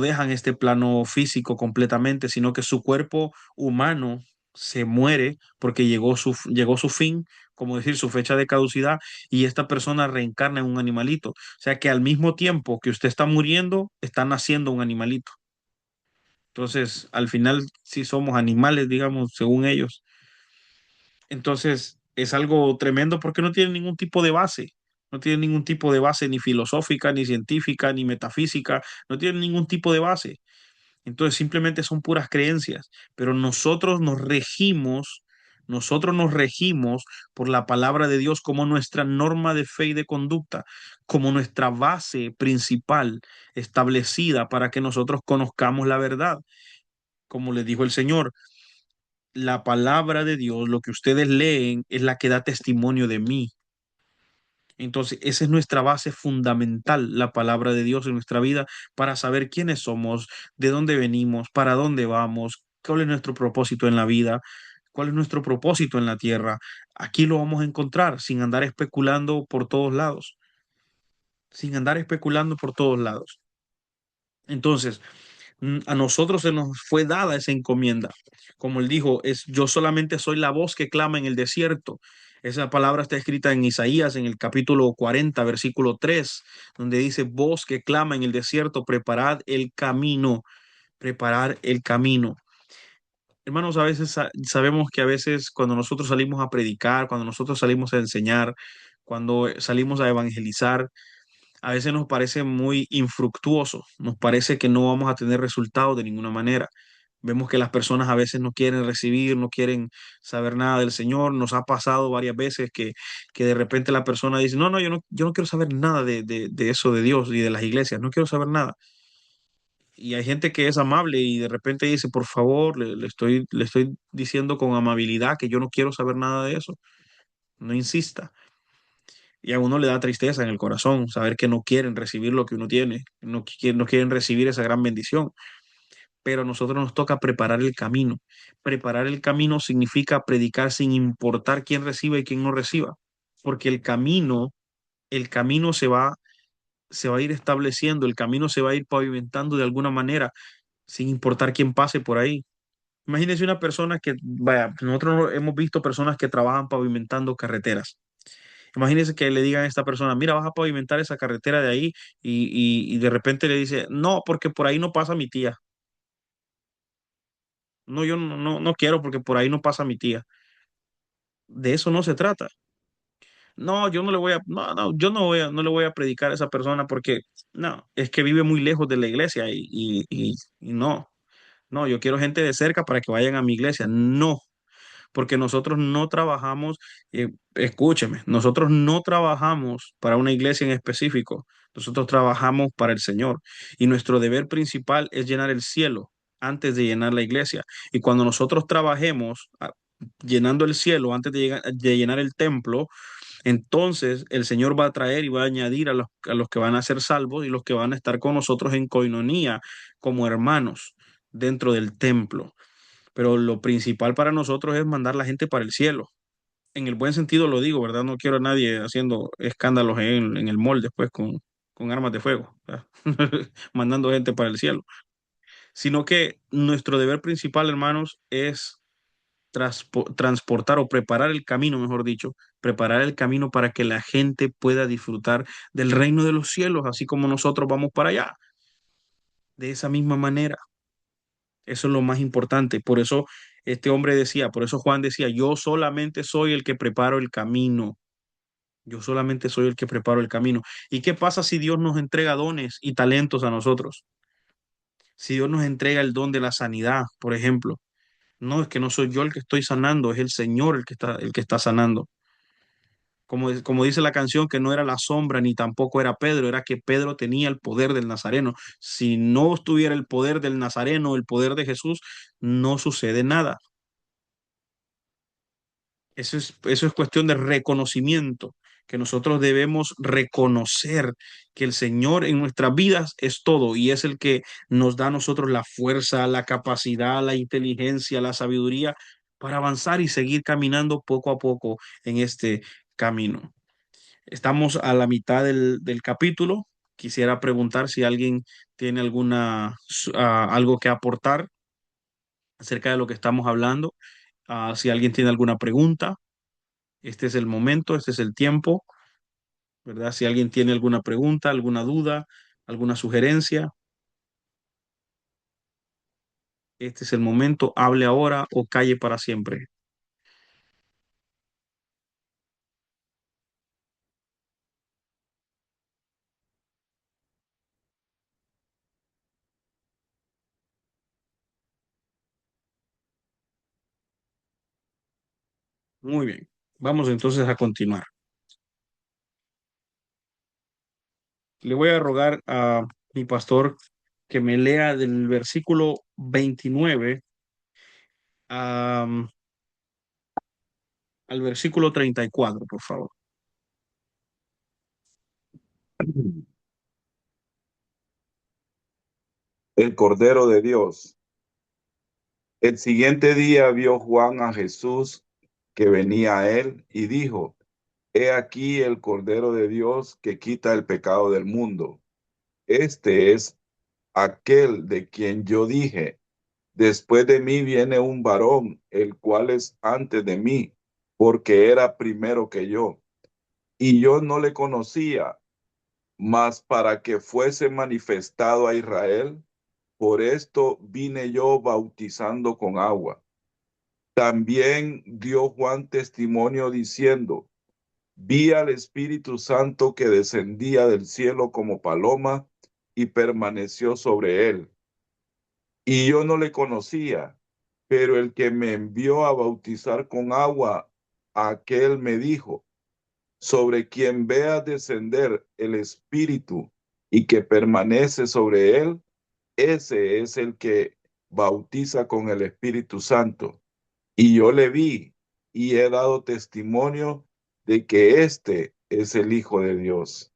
dejan este plano físico completamente, sino que su cuerpo humano se muere porque llegó su fin, como decir, su fecha de caducidad, y esta persona reencarna en un animalito. O sea que al mismo tiempo que usted está muriendo, está naciendo un animalito. Entonces, al final, sí somos animales, digamos, según ellos. Entonces, es algo tremendo porque no tiene ningún tipo de base. No tiene ningún tipo de base ni filosófica, ni científica, ni metafísica. No tiene ningún tipo de base. Entonces, simplemente son puras creencias. Pero nosotros nos regimos por la palabra de Dios como nuestra norma de fe y de conducta, como nuestra base principal establecida para que nosotros conozcamos la verdad. Como le dijo el Señor, la palabra de Dios, lo que ustedes leen, es la que da testimonio de mí. Entonces, esa es nuestra base fundamental, la palabra de Dios en nuestra vida, para saber quiénes somos, de dónde venimos, para dónde vamos, cuál es nuestro propósito en la vida, cuál es nuestro propósito en la tierra. Aquí lo vamos a encontrar sin andar especulando por todos lados, sin andar especulando por todos lados. Entonces, a nosotros se nos fue dada esa encomienda. Como él dijo, yo solamente soy la voz que clama en el desierto. Esa palabra está escrita en Isaías, en el capítulo 40, versículo 3, donde dice, voz que clama en el desierto, preparad el camino, preparar el camino. Hermanos, a veces sabemos que a veces cuando nosotros salimos a predicar, cuando nosotros salimos a enseñar, cuando salimos a evangelizar, a veces nos parece muy infructuoso, nos parece que no vamos a tener resultados de ninguna manera. Vemos que las personas a veces no quieren recibir, no quieren saber nada del Señor. Nos ha pasado varias veces que de repente la persona dice, no, no, yo no quiero saber nada de eso de Dios y de las iglesias, no quiero saber nada. Y hay gente que es amable y de repente dice, por favor, le estoy diciendo con amabilidad que yo no quiero saber nada de eso, no insista. Y a uno le da tristeza en el corazón saber que no quieren recibir lo que uno tiene, no quieren recibir esa gran bendición. Pero a nosotros nos toca preparar el camino. Preparar el camino significa predicar sin importar quién reciba y quién no reciba, porque el camino se va a ir estableciendo, el camino se va a ir pavimentando de alguna manera, sin importar quién pase por ahí. Imagínense una persona que, vaya, nosotros hemos visto personas que trabajan pavimentando carreteras. Imagínense que le digan a esta persona, mira, vas a pavimentar esa carretera de ahí y de repente le dice, no, porque por ahí no pasa mi tía. No, yo no quiero porque por ahí no pasa mi tía. De eso no se trata. No, yo no le voy a, no, yo no le voy a predicar a esa persona porque, no, es que vive muy lejos de la iglesia y no, no, yo quiero gente de cerca para que vayan a mi iglesia. No, porque nosotros no trabajamos, escúcheme, nosotros no trabajamos para una iglesia en específico, nosotros trabajamos para el Señor y nuestro deber principal es llenar el cielo antes de llenar la iglesia. Y cuando nosotros trabajemos llenando el cielo antes de llenar el templo, entonces el Señor va a traer y va a añadir a los que van a ser salvos y los que van a estar con nosotros en coinonía como hermanos dentro del templo. Pero lo principal para nosotros es mandar la gente para el cielo. En el buen sentido lo digo, ¿verdad? No quiero a nadie haciendo escándalos en el mall después con armas de fuego, ¿verdad? Mandando gente para el cielo. Sino que nuestro deber principal, hermanos, es transportar o preparar el camino, mejor dicho, preparar el camino para que la gente pueda disfrutar del reino de los cielos, así como nosotros vamos para allá. De esa misma manera. Eso es lo más importante. Por eso este hombre decía, por eso Juan decía, yo solamente soy el que preparo el camino. Yo solamente soy el que preparo el camino. ¿Y qué pasa si Dios nos entrega dones y talentos a nosotros? Si Dios nos entrega el don de la sanidad, por ejemplo. No, es que no soy yo el que estoy sanando, es el Señor el que está sanando. Como dice la canción, que no era la sombra ni tampoco era Pedro, era que Pedro tenía el poder del Nazareno. Si no estuviera el poder del Nazareno, el poder de Jesús, no sucede nada. Eso es cuestión de reconocimiento, que nosotros debemos reconocer que el Señor en nuestras vidas es todo y es el que nos da a nosotros la fuerza, la capacidad, la inteligencia, la sabiduría para avanzar y seguir caminando poco a poco en este camino. Estamos a la mitad del capítulo. Quisiera preguntar si alguien tiene algo que aportar acerca de lo que estamos hablando. Si alguien tiene alguna pregunta. Este es el momento, este es el tiempo, ¿verdad? Si alguien tiene alguna pregunta, alguna duda, alguna sugerencia, este es el momento, hable ahora o calle para siempre. Muy bien, vamos entonces a continuar. Le voy a rogar a mi pastor que me lea del versículo 29 a- al versículo 34, por favor. El Cordero de Dios. El siguiente día vio Juan a Jesús que venía a él y dijo, He aquí el Cordero de Dios que quita el pecado del mundo. Este es aquel de quien yo dije, después de mí viene un varón, el cual es antes de mí, porque era primero que yo. Y yo no le conocía, mas para que fuese manifestado a Israel, por esto vine yo bautizando con agua. También dio Juan testimonio diciendo, vi al Espíritu Santo que descendía del cielo como paloma y permaneció sobre él. Y yo no le conocía, pero el que me envió a bautizar con agua, aquel me dijo, sobre quien vea descender el Espíritu y que permanece sobre él, ese es el que bautiza con el Espíritu Santo. Y yo le vi y he dado testimonio de que este es el Hijo de Dios.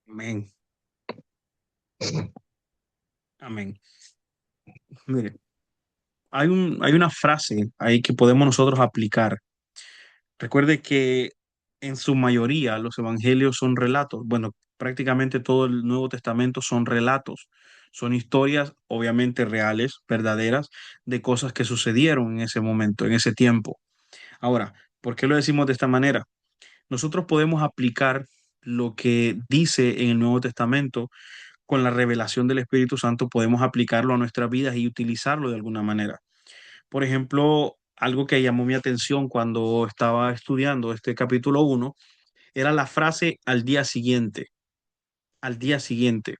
Amén. Amén. Mire, hay una frase ahí que podemos nosotros aplicar. Recuerde que en su mayoría los evangelios son relatos. Bueno, prácticamente todo el Nuevo Testamento son relatos. Son historias obviamente reales, verdaderas, de cosas que sucedieron en ese momento, en ese tiempo. Ahora, ¿por qué lo decimos de esta manera? Nosotros podemos aplicar lo que dice en el Nuevo Testamento con la revelación del Espíritu Santo, podemos aplicarlo a nuestras vidas y utilizarlo de alguna manera. Por ejemplo, algo que llamó mi atención cuando estaba estudiando este capítulo 1 era la frase al día siguiente, al día siguiente.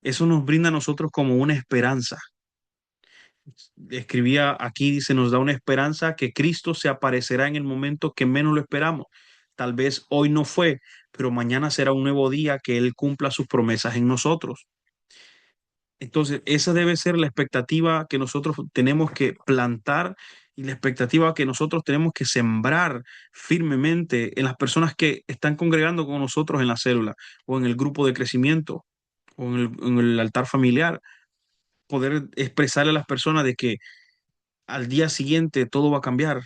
Eso nos brinda a nosotros como una esperanza. Escribía aquí, dice, nos da una esperanza que Cristo se aparecerá en el momento que menos lo esperamos. Tal vez hoy no fue, pero mañana será un nuevo día que Él cumpla sus promesas en nosotros. Entonces, esa debe ser la expectativa que nosotros tenemos que plantar y la expectativa que nosotros tenemos que sembrar firmemente en las personas que están congregando con nosotros en la célula o en el grupo de crecimiento o en el altar familiar. Poder expresarle a las personas de que al día siguiente todo va a cambiar,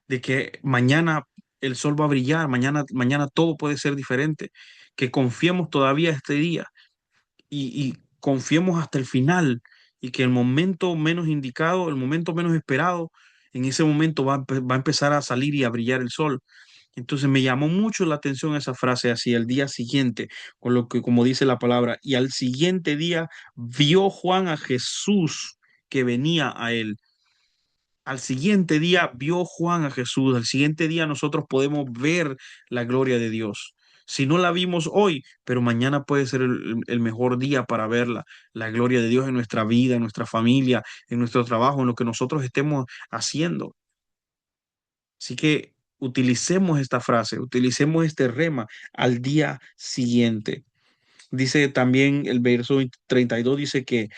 de que mañana el sol va a brillar, mañana todo puede ser diferente, que confiemos todavía este día y confiemos hasta el final y que el momento menos indicado, el momento menos esperado, en ese momento va a empezar a salir y a brillar el sol. Entonces me llamó mucho la atención esa frase así, el día siguiente, con lo que como dice la palabra, y al siguiente día vio Juan a Jesús que venía a él. Al siguiente día vio Juan a Jesús, al siguiente día nosotros podemos ver la gloria de Dios. Si no la vimos hoy, pero mañana puede ser el mejor día para verla, la gloria de Dios en nuestra vida, en nuestra familia, en nuestro trabajo, en lo que nosotros estemos haciendo. Así que utilicemos esta frase, utilicemos este rema al día siguiente. Dice también el verso 32, dice que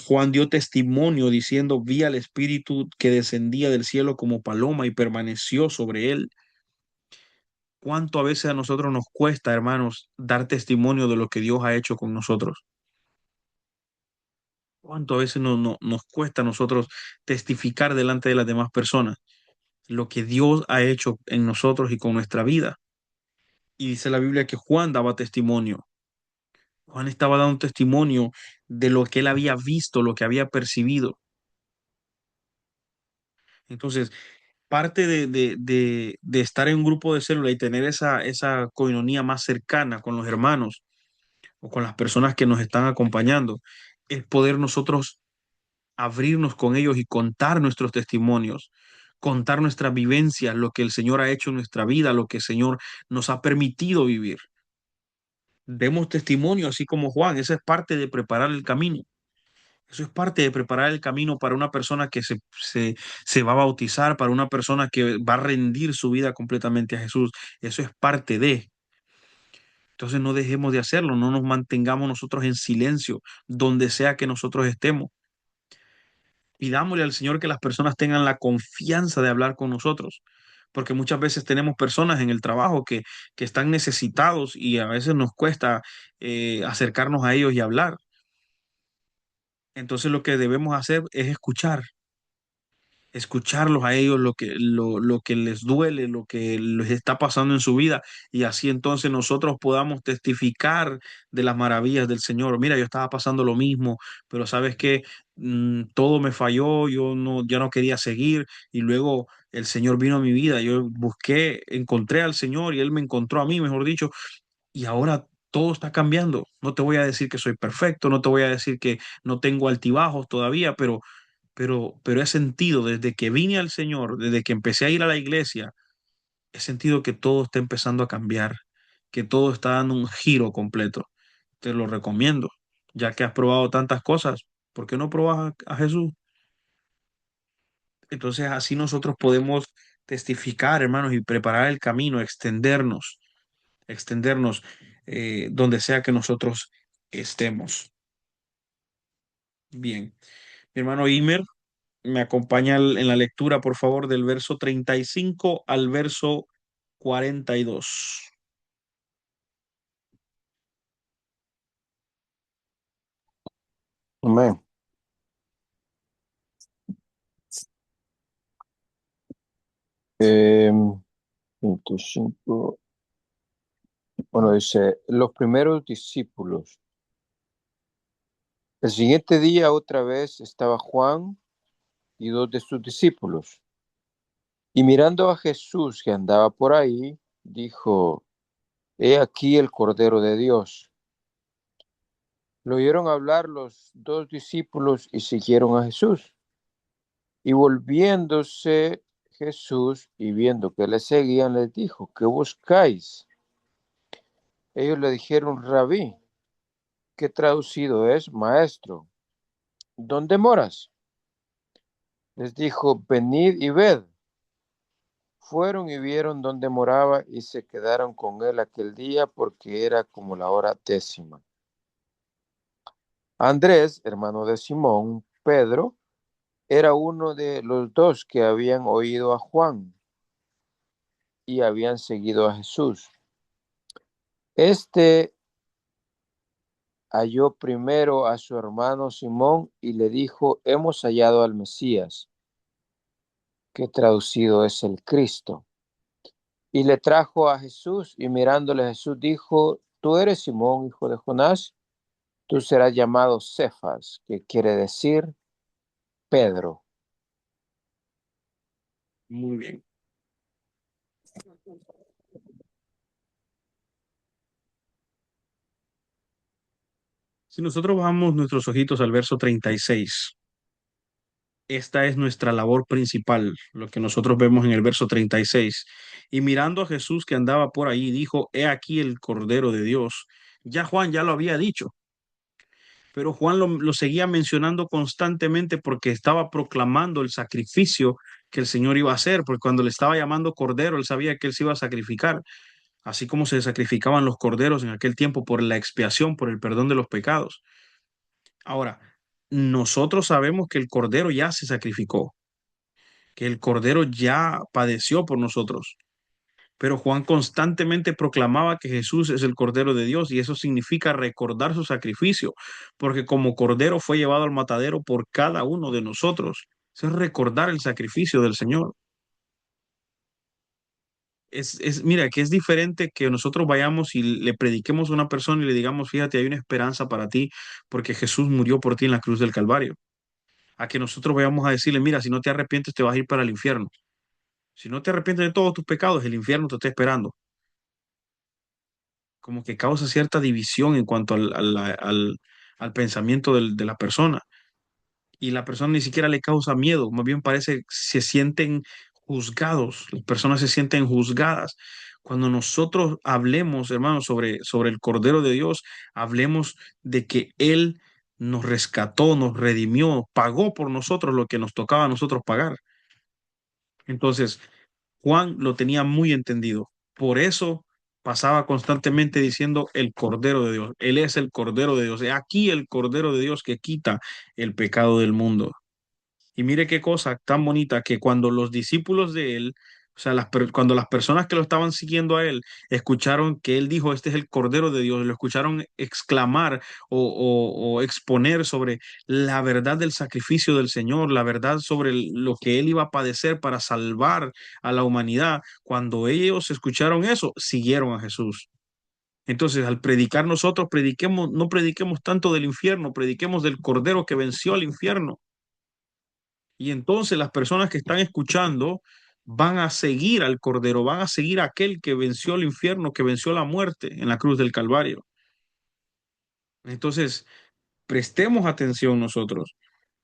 Juan dio testimonio diciendo, vi al Espíritu que descendía del cielo como paloma y permaneció sobre él. ¿Cuánto a veces a nosotros nos cuesta, hermanos, dar testimonio de lo que Dios ha hecho con nosotros? ¿Cuánto a veces nos cuesta a nosotros testificar delante de las demás personas lo que Dios ha hecho en nosotros y con nuestra vida? Y dice la Biblia que Juan daba testimonio. Juan estaba dando testimonio de lo que él había visto, lo que había percibido. Entonces, parte de estar en un grupo de célula y tener esa coinonía más cercana con los hermanos o con las personas que nos están acompañando, es poder nosotros abrirnos con ellos y contar nuestros testimonios, contar nuestras vivencias, lo que el Señor ha hecho en nuestra vida, lo que el Señor nos ha permitido vivir. Demos testimonio, así como Juan, esa es parte de preparar el camino. Eso es parte de preparar el camino para una persona que se va a bautizar, para una persona que va a rendir su vida completamente a Jesús. Eso es parte de. Entonces no dejemos de hacerlo, no nos mantengamos nosotros en silencio, donde sea que nosotros estemos. Pidámosle al Señor que las personas tengan la confianza de hablar con nosotros, porque muchas veces tenemos personas en el trabajo que están necesitados y a veces nos cuesta acercarnos a ellos y hablar. Entonces lo que debemos hacer es escuchar, escucharlos a ellos lo que les duele, lo que les está pasando en su vida, y así entonces nosotros podamos testificar de las maravillas del Señor. Mira, yo estaba pasando lo mismo, pero sabes que todo me falló, yo no, ya no quería seguir, y luego el Señor vino a mi vida, yo busqué, encontré al Señor y Él me encontró a mí, mejor dicho, y ahora todo está cambiando. No te voy a decir que soy perfecto, no te voy a decir que no tengo altibajos todavía, pero he sentido desde que vine al Señor, desde que empecé a ir a la iglesia, he sentido que todo está empezando a cambiar, que todo está dando un giro completo. Te lo recomiendo, ya que has probado tantas cosas, ¿por qué no probas a Jesús? Entonces así nosotros podemos testificar, hermanos, y preparar el camino, extendernos donde sea que nosotros estemos. Bien, mi hermano Imer, me acompaña en la lectura, por favor, del verso 35 al verso 42. Amén. Eh, 25. Bueno, dice, los primeros discípulos. El siguiente día otra vez estaba Juan y dos de sus discípulos. Y mirando a Jesús que andaba por ahí, dijo, He aquí el Cordero de Dios. Lo oyeron hablar los dos discípulos y siguieron a Jesús. Y volviéndose Jesús y viendo que le seguían, les dijo, ¿qué buscáis? Ellos le dijeron, Rabí, que traducido es maestro. ¿Dónde moras? Les dijo, venid y ved. Fueron y vieron dónde moraba y se quedaron con él aquel día porque era como la hora 10:00. Andrés, hermano de Simón, Pedro, era uno de los dos que habían oído a Juan y habían seguido a Jesús. Este halló primero a su hermano Simón y le dijo, hemos hallado al Mesías, que traducido es el Cristo. Y le trajo a Jesús y mirándole Jesús dijo, tú eres Simón, hijo de Jonás, tú serás llamado Cefas, que quiere decir Pedro. Muy bien. Si nosotros bajamos nuestros ojitos al verso 36, esta es nuestra labor principal, lo que nosotros vemos en el verso 36. Y mirando a Jesús que andaba por ahí, dijo, he aquí el Cordero de Dios. Ya Juan ya lo había dicho, pero Juan lo seguía mencionando constantemente porque estaba proclamando el sacrificio que el Señor iba a hacer, porque cuando le estaba llamando Cordero, él sabía que él se iba a sacrificar, así como se sacrificaban los corderos en aquel tiempo por la expiación, por el perdón de los pecados. Ahora, nosotros sabemos que el Cordero ya se sacrificó, que el Cordero ya padeció por nosotros. Pero Juan constantemente proclamaba que Jesús es el Cordero de Dios y eso significa recordar su sacrificio, porque como Cordero fue llevado al matadero por cada uno de nosotros. Eso es recordar el sacrificio del Señor. Mira, que es diferente que nosotros vayamos y le prediquemos a una persona y le digamos, fíjate, hay una esperanza para ti porque Jesús murió por ti en la cruz del Calvario. A que nosotros vayamos a decirle, mira, si no te arrepientes te vas a ir para el infierno. Si no te arrepientes de todos tus pecados, el infierno te está esperando. Como que causa cierta división en cuanto al pensamiento de la persona. Y la persona ni siquiera le causa miedo, más bien parece, se sienten juzgados, las personas se sienten juzgadas. Cuando nosotros hablemos, hermanos, sobre el Cordero de Dios, hablemos de que Él nos rescató, nos redimió, pagó por nosotros lo que nos tocaba a nosotros pagar. Entonces, Juan lo tenía muy entendido. Por eso pasaba constantemente diciendo el Cordero de Dios. Él es el Cordero de Dios. He aquí el Cordero de Dios que quita el pecado del mundo. Y mire qué cosa tan bonita que cuando los discípulos de él O sea, cuando las personas que lo estaban siguiendo a él escucharon que él dijo, este es el Cordero de Dios, lo escucharon exclamar o exponer sobre la verdad del sacrificio del Señor, la verdad sobre lo que él iba a padecer para salvar a la humanidad. Cuando ellos escucharon eso, siguieron a Jesús. Entonces, al predicar nosotros, prediquemos, no prediquemos tanto del infierno, prediquemos del Cordero que venció al infierno. Y entonces las personas que están escuchando van a seguir al Cordero, van a seguir a aquel que venció el infierno, que venció la muerte en la cruz del Calvario. Entonces, prestemos atención nosotros,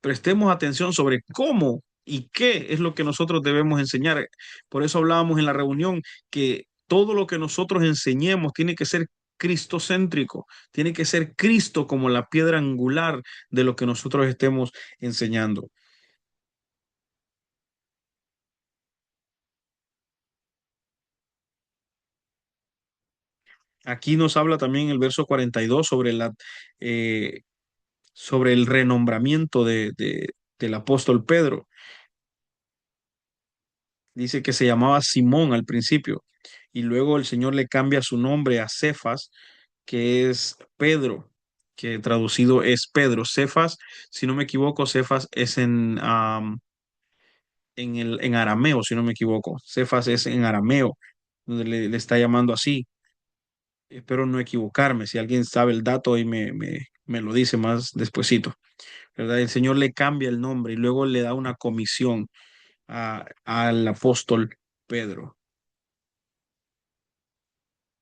prestemos atención sobre cómo y qué es lo que nosotros debemos enseñar. Por eso hablábamos en la reunión que todo lo que nosotros enseñemos tiene que ser cristocéntrico, tiene que ser Cristo como la piedra angular de lo que nosotros estemos enseñando. Aquí nos habla también el verso 42 sobre eh, sobre el renombramiento del apóstol Pedro. Dice que se llamaba Simón al principio y luego el Señor le cambia su nombre a Cefas, que es Pedro, que traducido es Pedro. Cefas, si no me equivoco, Cefas es en arameo, si no me equivoco. Cefas es en arameo, donde le está llamando así. Espero no equivocarme. Si alguien sabe el dato y me lo dice más despuesito, ¿verdad? El Señor le cambia el nombre y luego le da una comisión al apóstol Pedro.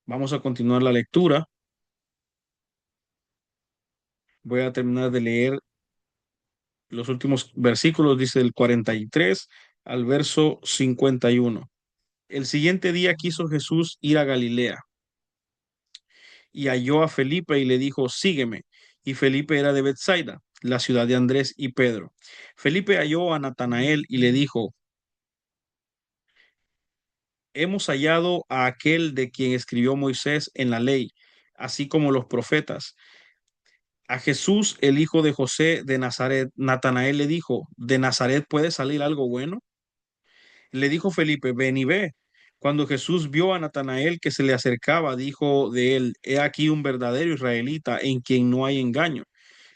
Vamos a continuar la lectura. Voy a terminar de leer los últimos versículos, dice del 43 al verso 51. El siguiente día quiso Jesús ir a Galilea y halló a Felipe y le dijo, sígueme. Y Felipe era de Bethsaida, la ciudad de Andrés y Pedro. Felipe halló a Natanael y le dijo, hemos hallado a aquel de quien escribió Moisés en la ley, así como los profetas, a Jesús, el hijo de José de Nazaret. Natanael le dijo, ¿de Nazaret puede salir algo bueno? Le dijo Felipe, ven y ve. Cuando Jesús vio a Natanael que se le acercaba, dijo de él, he aquí un verdadero israelita en quien no hay engaño.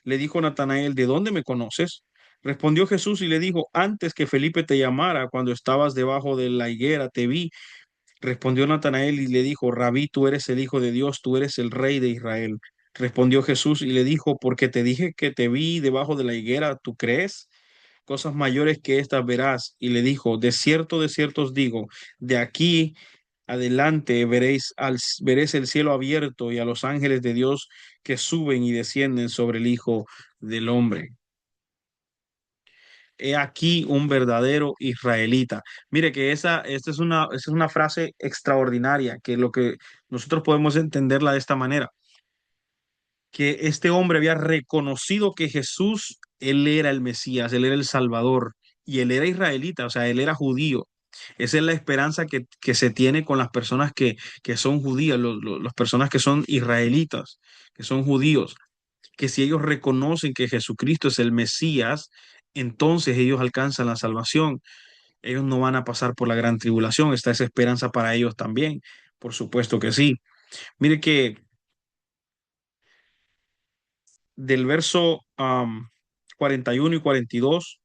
Le dijo Natanael, ¿de dónde me conoces? Respondió Jesús y le dijo, antes que Felipe te llamara, cuando estabas debajo de la higuera, te vi. Respondió Natanael y le dijo, Rabí, tú eres el Hijo de Dios, tú eres el Rey de Israel. Respondió Jesús y le dijo, porque te dije que te vi debajo de la higuera, ¿tú crees? Cosas mayores que estas verás. Y le dijo, de cierto os digo, de aquí adelante veréis el cielo abierto y a los ángeles de Dios que suben y descienden sobre el Hijo del Hombre. He aquí un verdadero israelita. Mire que esa es una frase extraordinaria, que lo que nosotros podemos entenderla de esta manera, que este hombre había reconocido que Jesús, él era el Mesías, él era el Salvador, y él era israelita, o sea, él era judío. Esa es la esperanza que se tiene con las personas que son judías, las personas que son israelitas, que son judíos, que si ellos reconocen que Jesucristo es el Mesías, entonces ellos alcanzan la salvación. Ellos no van a pasar por la gran tribulación. Está esa esperanza para ellos también. Por supuesto que sí. Mire que del verso 41 y 42,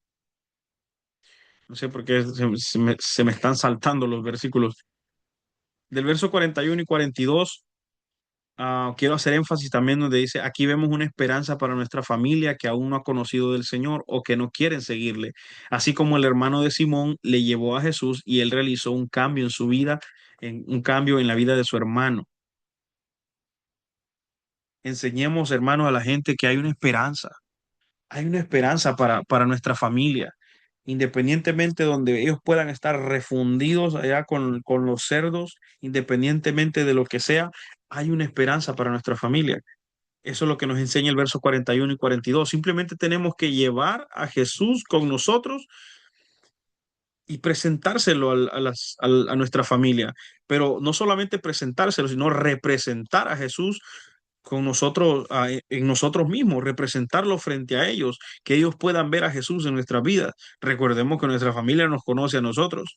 no sé por qué se me están saltando los versículos. Del verso 41 y 42, quiero hacer énfasis también donde dice, aquí vemos una esperanza para nuestra familia que aún no ha conocido del Señor o que no quieren seguirle, así como el hermano de Simón le llevó a Jesús y él realizó un cambio en su vida, un cambio en la vida de su hermano. Enseñemos, hermanos, a la gente que hay una esperanza para nuestra familia, independientemente donde ellos puedan estar refundidos allá con los cerdos, independientemente de lo que sea, hay una esperanza para nuestra familia. Eso es lo que nos enseña el verso 41 y 42. Simplemente tenemos que llevar a Jesús con nosotros y presentárselo a nuestra familia. Pero no solamente presentárselo, sino representar a Jesús con nosotros, en nosotros mismos, representarlo frente a ellos, que ellos puedan ver a Jesús en nuestras vidas. Recordemos que nuestra familia nos conoce a nosotros.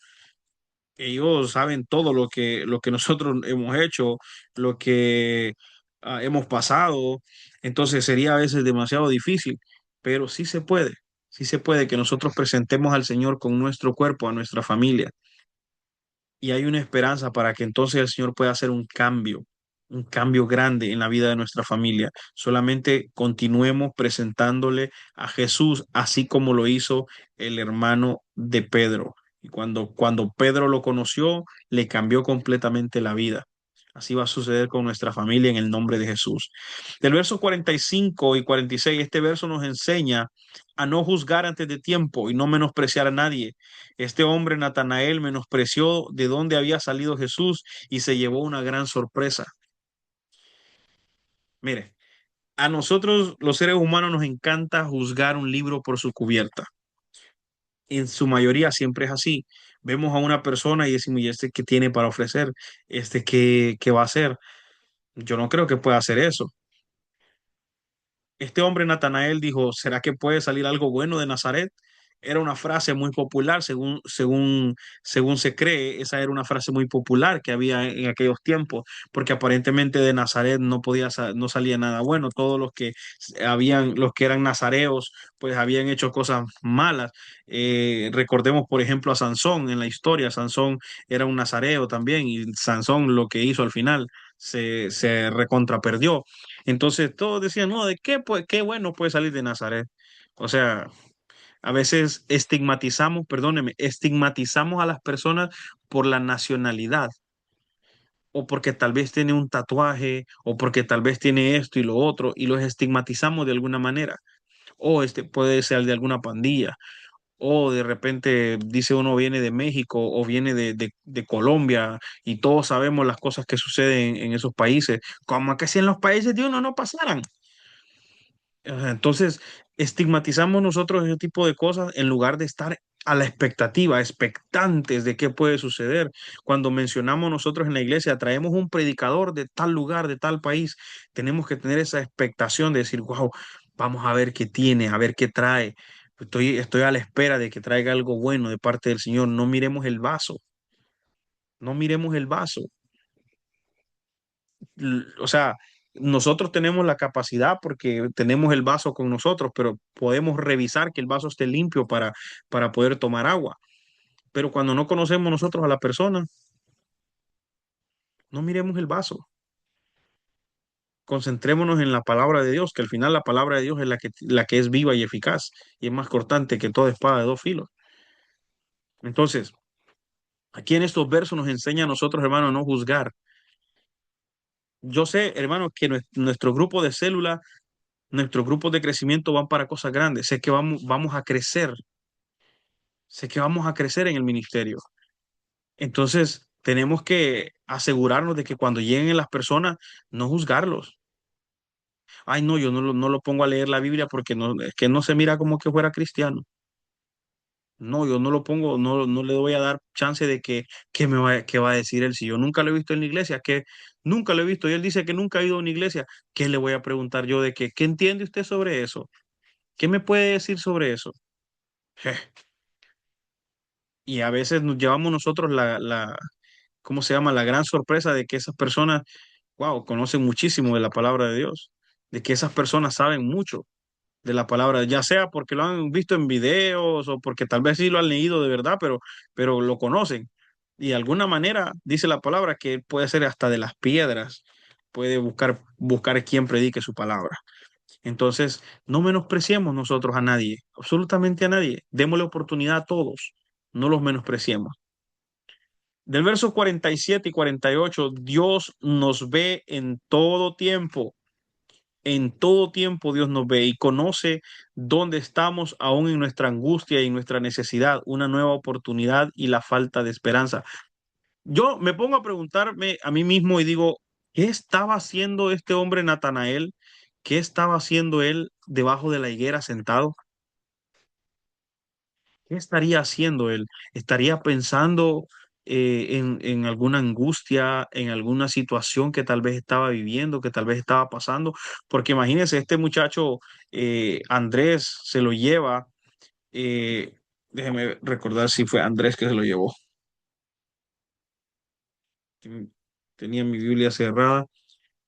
ellos saben todo lo que nosotros hemos hecho, lo que hemos pasado. Entonces sería a veces demasiado difícil, pero sí se puede que nosotros presentemos al Señor con nuestro cuerpo, a nuestra familia. Y hay una esperanza para que entonces el Señor pueda hacer un cambio grande en la vida de nuestra familia. Solamente continuemos presentándole a Jesús, así como lo hizo el hermano de Pedro. Y cuando Pedro lo conoció, le cambió completamente la vida. Así va a suceder con nuestra familia en el nombre de Jesús. Del verso 45 y 46, este verso nos enseña a no juzgar antes de tiempo y no menospreciar a nadie. Este hombre, Natanael, menospreció de dónde había salido Jesús y se llevó una gran sorpresa. Mire, a nosotros los seres humanos nos encanta juzgar un libro por su cubierta. En su mayoría siempre es así. Vemos a una persona y decimos, ¿y este qué tiene para ofrecer? ¿Este qué va a hacer? Yo no creo que pueda hacer eso. Este hombre Natanael dijo, ¿será que puede salir algo bueno de Nazaret? Era una frase muy popular, según se cree, esa era una frase muy popular que había en aquellos tiempos, porque aparentemente de Nazaret no salía nada bueno. Todos los que eran nazareos, pues habían hecho cosas malas. Recordemos, por ejemplo, a Sansón en la historia. Sansón era un nazareo también y Sansón lo que hizo al final se recontraperdió. Entonces todos decían, no, ¿de qué, pues, qué bueno puede salir de Nazaret? O sea, a veces perdóneme, estigmatizamos a las personas por la nacionalidad o porque tal vez tiene un tatuaje o porque tal vez tiene esto y lo otro y los estigmatizamos de alguna manera. O este puede ser de alguna pandilla o de repente dice uno viene de México o viene de Colombia y todos sabemos las cosas que suceden en esos países, como que si en los países de uno no pasaran. Ajá, entonces, estigmatizamos nosotros ese tipo de cosas en lugar de estar a la expectativa, expectantes de qué puede suceder. Cuando mencionamos nosotros en la iglesia, traemos un predicador de tal lugar, de tal país, tenemos que tener esa expectación de decir, wow, vamos a ver qué tiene, a ver qué trae. Estoy a la espera de que traiga algo bueno de parte del Señor. No miremos el vaso, no miremos el vaso. O sea, nosotros tenemos la capacidad porque tenemos el vaso con nosotros, pero podemos revisar que el vaso esté limpio para poder tomar agua. Pero cuando no conocemos nosotros a la persona, no miremos el vaso. Concentrémonos en la palabra de Dios, que al final la palabra de Dios es la que es viva y eficaz y es más cortante que toda espada de dos filos. Entonces, aquí en estos versos nos enseña a nosotros, hermanos, a no juzgar. Yo sé, hermanos, que nuestro grupo de célula, nuestros grupos de crecimiento van para cosas grandes. Sé que vamos a crecer, sé que vamos a crecer en el ministerio. Entonces, tenemos que asegurarnos de que cuando lleguen las personas, no juzgarlos. Ay, no, yo no lo pongo a leer la Biblia porque no, es que no se mira como que fuera cristiano. No, yo no lo pongo, no le voy a dar chance de qué va a decir él. Si yo nunca lo he visto en la iglesia, que nunca lo he visto y él dice que nunca ha ido a una iglesia, ¿qué le voy a preguntar yo de qué entiende usted sobre eso? ¿Qué me puede decir sobre eso? Y a veces nos llevamos nosotros ¿cómo se llama? La gran sorpresa de que esas personas, wow, conocen muchísimo de la palabra de Dios, de que esas personas saben mucho de la palabra, ya sea porque lo han visto en videos o porque tal vez sí lo han leído de verdad, pero lo conocen. Y de alguna manera dice la palabra que él puede ser hasta de las piedras, puede buscar quien predique su palabra. Entonces, no menospreciemos nosotros a nadie, absolutamente a nadie. Démosle oportunidad a todos, no los menospreciemos. Del verso 47 y 48, Dios nos ve en todo tiempo Dios nos ve y conoce dónde estamos aún en nuestra angustia y en nuestra necesidad, una nueva oportunidad y la falta de esperanza. Yo me pongo a preguntarme a mí mismo y digo, ¿qué estaba haciendo este hombre Natanael? ¿Qué estaba haciendo él debajo de la higuera sentado? ¿Qué estaría haciendo él? ¿Estaría pensando en alguna angustia, en alguna situación que tal vez estaba viviendo, que tal vez estaba pasando? Porque imagínense, este muchacho Andrés se lo lleva, déjeme recordar si fue Andrés que se lo llevó. Tenía mi Biblia cerrada.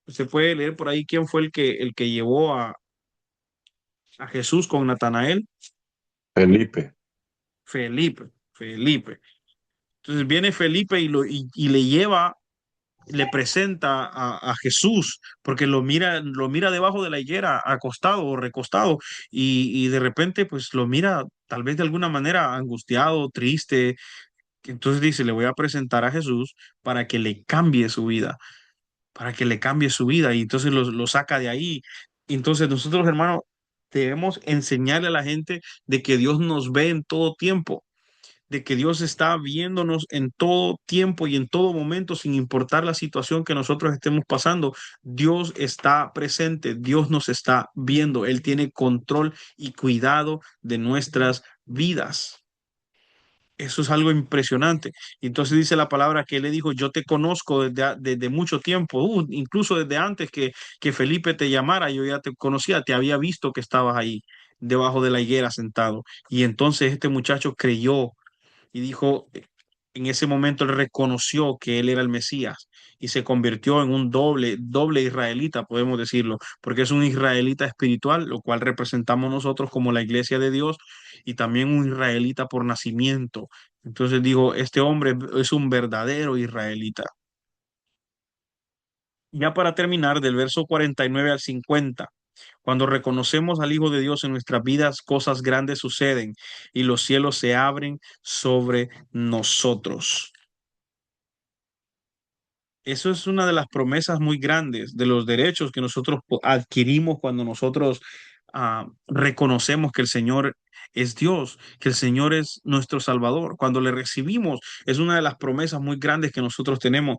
Se puede leer por ahí quién fue el que llevó a Jesús con Natanael. Felipe. Felipe, Felipe. Entonces viene Felipe y le lleva, le presenta a Jesús, porque lo mira debajo de la higuera, acostado o recostado, y de repente pues lo mira tal vez de alguna manera angustiado, triste. Entonces dice, le voy a presentar a Jesús para que le cambie su vida, para que le cambie su vida, y entonces lo saca de ahí. Entonces nosotros, hermanos, debemos enseñarle a la gente de que Dios nos ve en todo tiempo, de que Dios está viéndonos en todo tiempo y en todo momento, sin importar la situación que nosotros estemos pasando. Dios está presente, Dios nos está viendo, Él tiene control y cuidado de nuestras vidas. Eso es algo impresionante. Y entonces dice la palabra que Él le dijo, yo te conozco desde mucho tiempo, incluso desde antes que Felipe te llamara, yo ya te conocía, te había visto que estabas ahí debajo de la higuera sentado. Y entonces este muchacho creyó y dijo, en ese momento él reconoció que él era el Mesías y se convirtió en un doble israelita, podemos decirlo, porque es un israelita espiritual, lo cual representamos nosotros como la iglesia de Dios, y también un israelita por nacimiento. Entonces digo, este hombre es un verdadero israelita. Ya para terminar, del verso 49 al 50. Cuando reconocemos al Hijo de Dios en nuestras vidas, cosas grandes suceden y los cielos se abren sobre nosotros. Eso es una de las promesas muy grandes de los derechos que nosotros adquirimos cuando nosotros reconocemos que el Señor es Dios, que el Señor es nuestro Salvador. Cuando le recibimos, es una de las promesas muy grandes que nosotros tenemos.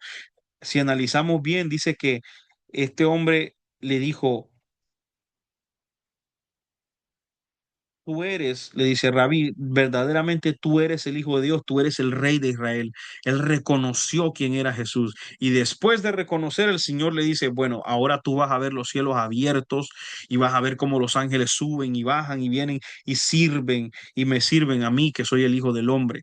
Si analizamos bien, dice que este hombre le dijo, tú eres, le dice Rabí, verdaderamente tú eres el Hijo de Dios, tú eres el Rey de Israel. Él reconoció quién era Jesús. Y después de reconocer, el Señor le dice, bueno, ahora tú vas a ver los cielos abiertos y vas a ver cómo los ángeles suben y bajan y vienen y sirven y me sirven a mí, que soy el Hijo del Hombre,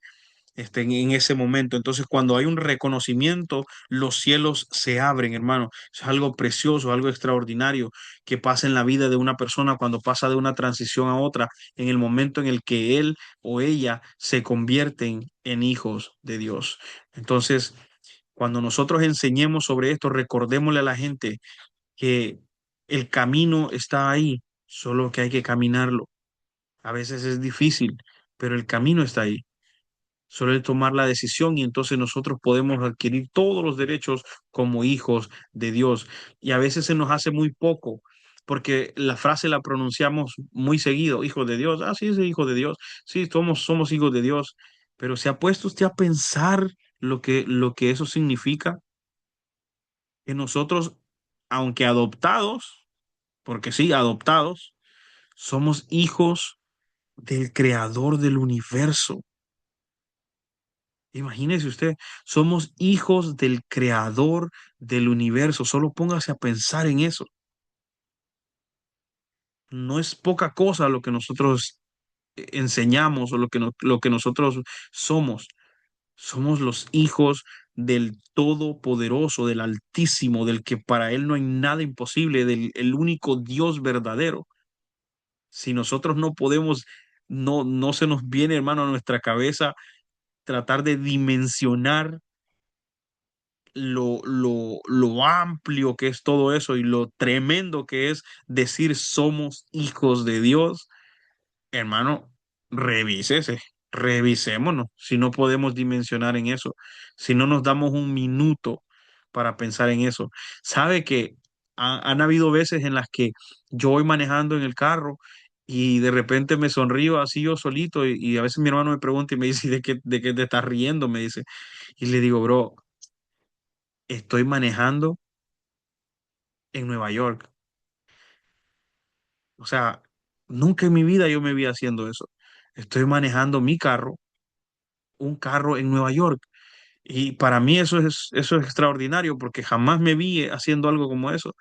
en ese momento. Entonces, cuando hay un reconocimiento, los cielos se abren, hermano. Es algo precioso, algo extraordinario que pasa en la vida de una persona cuando pasa de una transición a otra, en el momento en el que él o ella se convierten en hijos de Dios. Entonces, cuando nosotros enseñemos sobre esto, recordémosle a la gente que el camino está ahí, solo que hay que caminarlo. A veces es difícil, pero el camino está ahí. Suele tomar la decisión y entonces nosotros podemos adquirir todos los derechos como hijos de Dios. Y a veces se nos hace muy poco, porque la frase la pronunciamos muy seguido, hijo de Dios. Ah, sí, es hijo de Dios. Sí, somos hijos de Dios. Pero ¿se ha puesto usted a pensar lo que eso significa? Que nosotros, aunque adoptados, porque sí, adoptados, somos hijos del creador del universo. Imagínese usted, somos hijos del creador del universo. Solo póngase a pensar en eso. No es poca cosa lo que nosotros enseñamos o lo que nosotros somos. Somos los hijos del Todopoderoso, del Altísimo, del que para él no hay nada imposible, del el único Dios verdadero. Si nosotros no podemos, no se nos viene, hermano, a nuestra cabeza tratar de dimensionar lo amplio que es todo eso y lo tremendo que es decir somos hijos de Dios, hermano, revísese, revisémonos, si no podemos dimensionar en eso, si no nos damos un minuto para pensar en eso. Sabe que han habido veces en las que yo voy manejando en el carro y de repente me sonrío así yo solito y a veces mi hermano me pregunta y me dice, ¿de qué te estás riendo? Me dice. Y le digo, bro, estoy manejando en Nueva York. O sea, nunca en mi vida yo me vi haciendo eso. Estoy manejando mi carro, un carro en Nueva York. Y para mí eso es extraordinario porque jamás me vi haciendo algo como eso.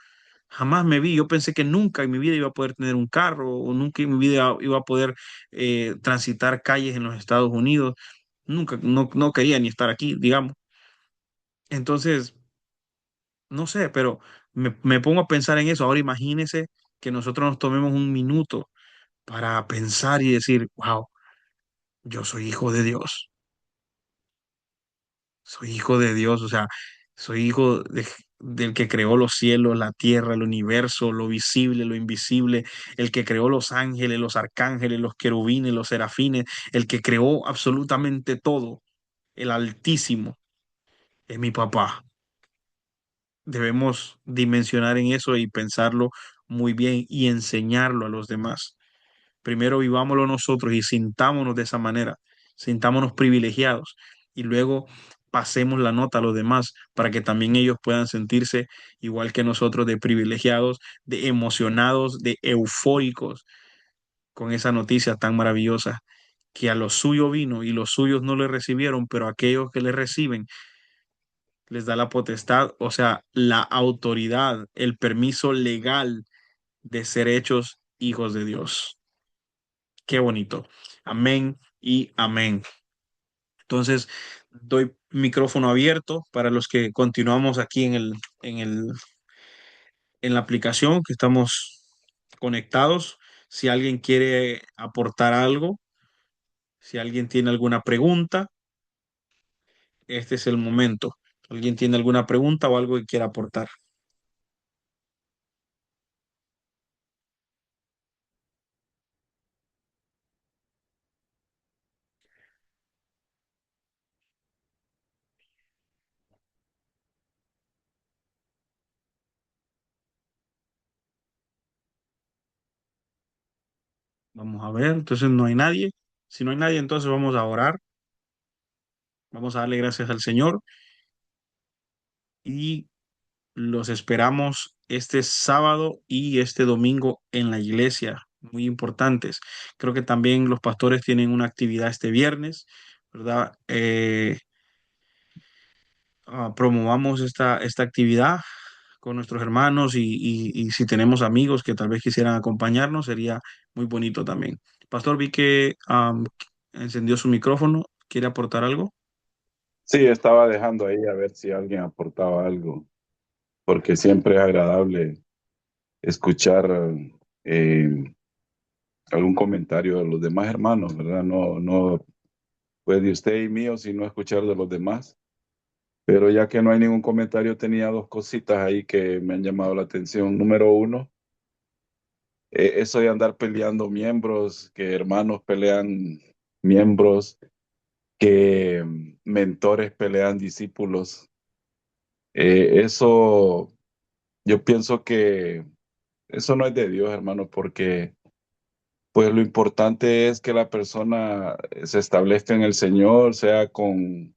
Jamás me vi. Yo pensé que nunca en mi vida iba a poder tener un carro o nunca en mi vida iba a poder transitar calles en los Estados Unidos. Nunca, no quería ni estar aquí, digamos. Entonces, no sé, pero me pongo a pensar en eso. Ahora imagínese que nosotros nos tomemos un minuto para pensar y decir, wow, yo soy hijo de Dios, soy hijo de Dios, o sea, soy hijo del que creó los cielos, la tierra, el universo, lo visible, lo invisible, el que creó los ángeles, los arcángeles, los querubines, los serafines, el que creó absolutamente todo, el Altísimo, es mi papá. Debemos dimensionar en eso y pensarlo muy bien y enseñarlo a los demás. Primero vivámoslo nosotros y sintámonos de esa manera, sintámonos privilegiados y luego pasemos la nota a los demás para que también ellos puedan sentirse igual que nosotros de privilegiados, de emocionados, de eufóricos con esa noticia tan maravillosa que a los suyos vino y los suyos no le recibieron, pero aquellos que le reciben les da la potestad, o sea, la autoridad, el permiso legal de ser hechos hijos de Dios. Qué bonito. Amén y amén. Entonces, doy micrófono abierto para los que continuamos aquí en la aplicación, que estamos conectados. Si alguien quiere aportar algo, si alguien tiene alguna pregunta, este es el momento. ¿Alguien tiene alguna pregunta o algo que quiera aportar? Vamos a ver. Entonces, no hay nadie. Si no hay nadie, entonces vamos a orar. Vamos a darle gracias al Señor y los esperamos este sábado y este domingo en la iglesia, muy importantes. Creo que también los pastores tienen una actividad este viernes, ¿verdad? Promovamos esta actividad con nuestros hermanos y si tenemos amigos que tal vez quisieran acompañarnos, sería muy bonito también. Pastor, vi que encendió su micrófono. ¿Quiere aportar algo? Sí, estaba dejando ahí a ver si alguien aportaba algo, porque siempre es agradable escuchar eh, algún comentario de los demás hermanos, ¿verdad? No pues de usted y mío, sino escuchar de los demás. Pero ya que no hay ningún comentario, tenía dos cositas ahí que me han llamado la atención. Número uno, eso de andar peleando miembros, que hermanos pelean miembros, que mentores pelean discípulos. Eso, yo pienso que eso no es de Dios, hermano, porque pues lo importante es que la persona se establezca en el Señor, sea con,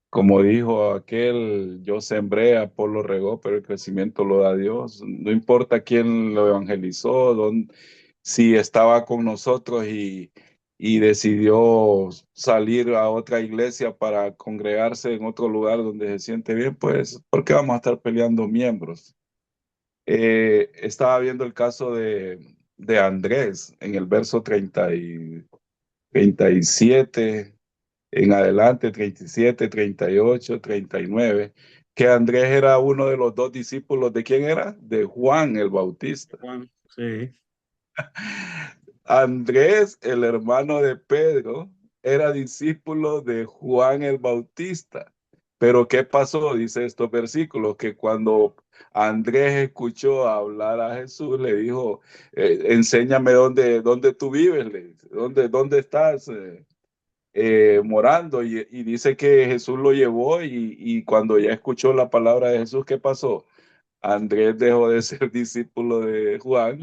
como dijo aquel, yo sembré, Apolo regó, pero el crecimiento lo da Dios. No importa quién lo evangelizó, si estaba con nosotros y decidió salir a otra iglesia para congregarse en otro lugar donde se siente bien, pues, ¿por qué vamos a estar peleando miembros? Estaba viendo el caso de Andrés en el verso 37 en adelante, 37, 38, 39, que Andrés era uno de los dos discípulos. ¿De quién era? De Juan el Bautista. Juan, sí. Andrés, el hermano de Pedro, era discípulo de Juan el Bautista. Pero ¿qué pasó? Dice estos versículos, que cuando Andrés escuchó hablar a Jesús, le dijo, enséñame dónde tú vives, le dice, dónde estás morando. Y dice que Jesús lo llevó y cuando ya escuchó la palabra de Jesús, ¿qué pasó? Andrés dejó de ser discípulo de Juan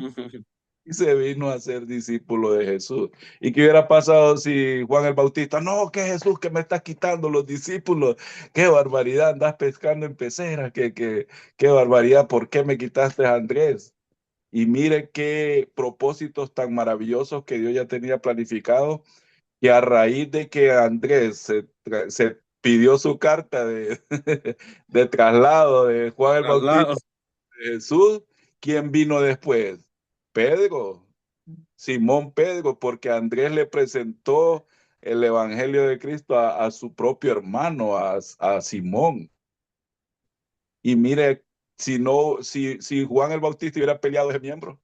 y se vino a ser discípulo de Jesús. ¿Y qué hubiera pasado si Juan el Bautista, no, que Jesús que me estás quitando los discípulos? Qué barbaridad, andas pescando en peceras, qué barbaridad, ¿por qué me quitaste a Andrés? Y mire qué propósitos tan maravillosos que Dios ya tenía planificado, y a raíz de que Andrés se pidió su carta de traslado de Juan el Bautista Traslado. de Jesús, ¿quién vino después? Pedro, Simón Pedro, porque Andrés le presentó el Evangelio de Cristo a su propio hermano, a Simón. Y mire, si Juan el Bautista hubiera peleado ese miembro,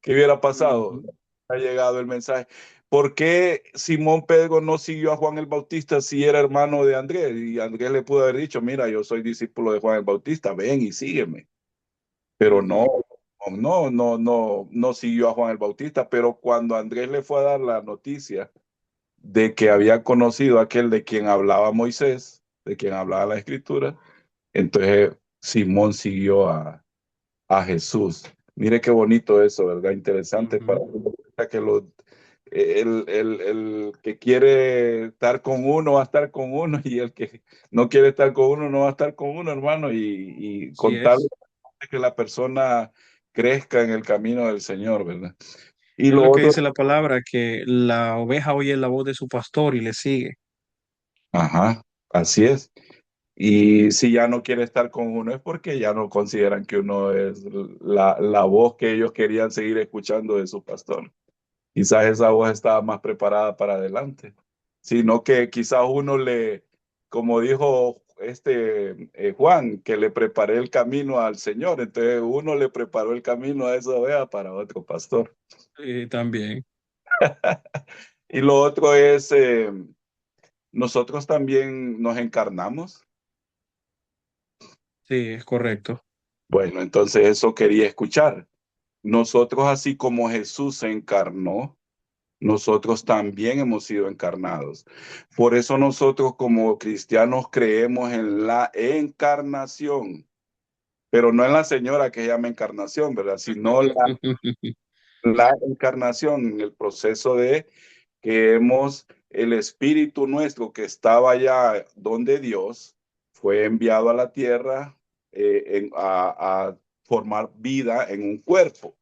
¿qué hubiera pasado? Ha llegado el mensaje. ¿Por qué Simón Pedro no siguió a Juan el Bautista si era hermano de Andrés? Y Andrés le pudo haber dicho, mira, yo soy discípulo de Juan el Bautista, ven y sígueme. Pero no siguió a Juan el Bautista. Pero cuando Andrés le fue a dar la noticia de que había conocido a aquel de quien hablaba Moisés, de quien hablaba la Escritura, entonces Simón siguió a Jesús. Mire qué bonito eso, ¿verdad? Interesante para que el que quiere estar con uno va a estar con uno y el que no quiere estar con uno no va a estar con uno, hermano, y Sí contar es. que la persona crezca en el camino del Señor, ¿verdad? Y Es lo lo que otro, dice la palabra, que la oveja oye la voz de su pastor y le sigue. ajá, así es. Y si ya no quiere estar con uno es porque ya no consideran que uno es la voz que ellos querían seguir escuchando de su pastor. Quizás esa voz estaba más preparada para adelante, sino que quizás uno como dijo Juan, que le preparé el camino al Señor, entonces uno le preparó el camino a esa oveja para otro pastor. También, Y lo otro es, nosotros también nos encarnamos. sí, es correcto. Bueno, entonces eso quería escuchar. Nosotros, así como Jesús se encarnó, nosotros también hemos sido encarnados. Por eso nosotros como cristianos creemos en la encarnación, pero no en la señora que se llama encarnación, ¿verdad? Sino la encarnación, en el proceso de que el espíritu nuestro que estaba allá donde Dios fue enviado a la tierra a formar vida en un cuerpo.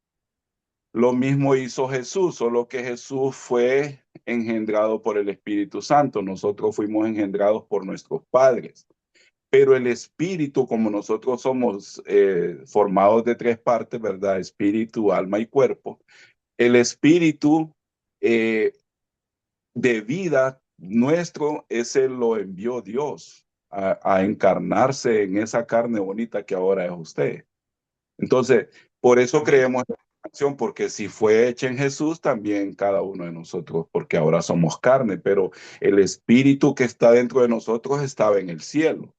Lo mismo hizo Jesús, solo que Jesús fue engendrado por el Espíritu Santo. Nosotros fuimos engendrados por nuestros padres. Pero el Espíritu, como nosotros somos formados de tres partes, ¿verdad? Espíritu, alma y cuerpo. El Espíritu eh, de vida nuestro, ese lo envió Dios a encarnarse en esa carne bonita que ahora es usted. Entonces, por eso Amén. creemos en la acción, porque si fue hecha en Jesús, también cada uno de nosotros, porque ahora somos carne, pero el espíritu que está dentro de nosotros estaba en el cielo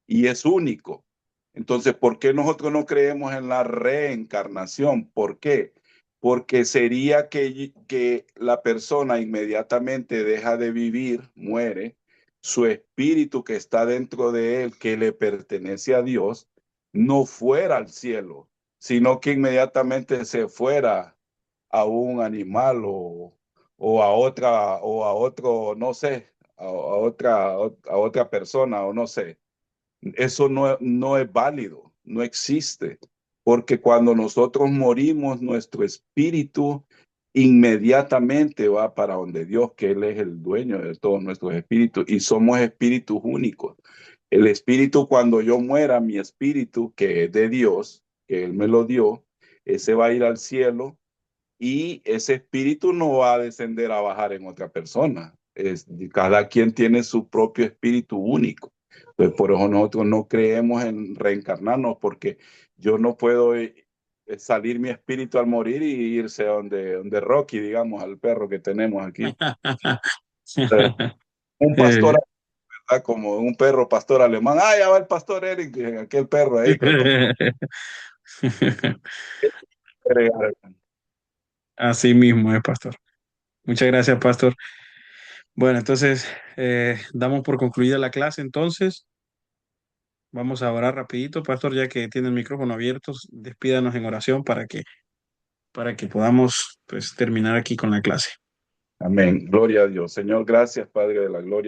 y es único. Entonces, ¿por qué nosotros no creemos en la reencarnación? ¿Por qué? Porque sería que la persona inmediatamente deja de vivir, muere, su espíritu que está dentro de él, que le pertenece a Dios, no fuera al cielo, sino que inmediatamente se fuera a un animal o a otro, no sé, a otra persona o no sé. Eso no es válido, no existe, porque cuando nosotros morimos, nuestro espíritu inmediatamente va para donde Dios, que Él es el dueño de todos nuestros espíritus y somos espíritus únicos. El espíritu, cuando yo muera, mi espíritu, que es de Dios, que Él me lo dio, ese va a ir al cielo y ese espíritu no va a descender a bajar en otra persona. Cada quien tiene su propio espíritu único. Entonces, por eso nosotros no creemos en reencarnarnos, porque yo no puedo salir mi espíritu al morir y irse donde Rocky, digamos, al perro que tenemos aquí. Un pastor, Eh, ¿verdad? Como un perro pastor alemán. Ah, ya va el pastor Eric, aquel perro ahí. Así mismo es, pastor. Muchas gracias, pastor. Bueno, entonces, damos por concluida la clase. Entonces, vamos a orar rapidito, pastor, ya que tiene el micrófono abierto. Despídanos en oración para que podamos, pues, terminar aquí con la clase. Amén. Gloria a Dios. Señor, gracias, Padre de la gloria.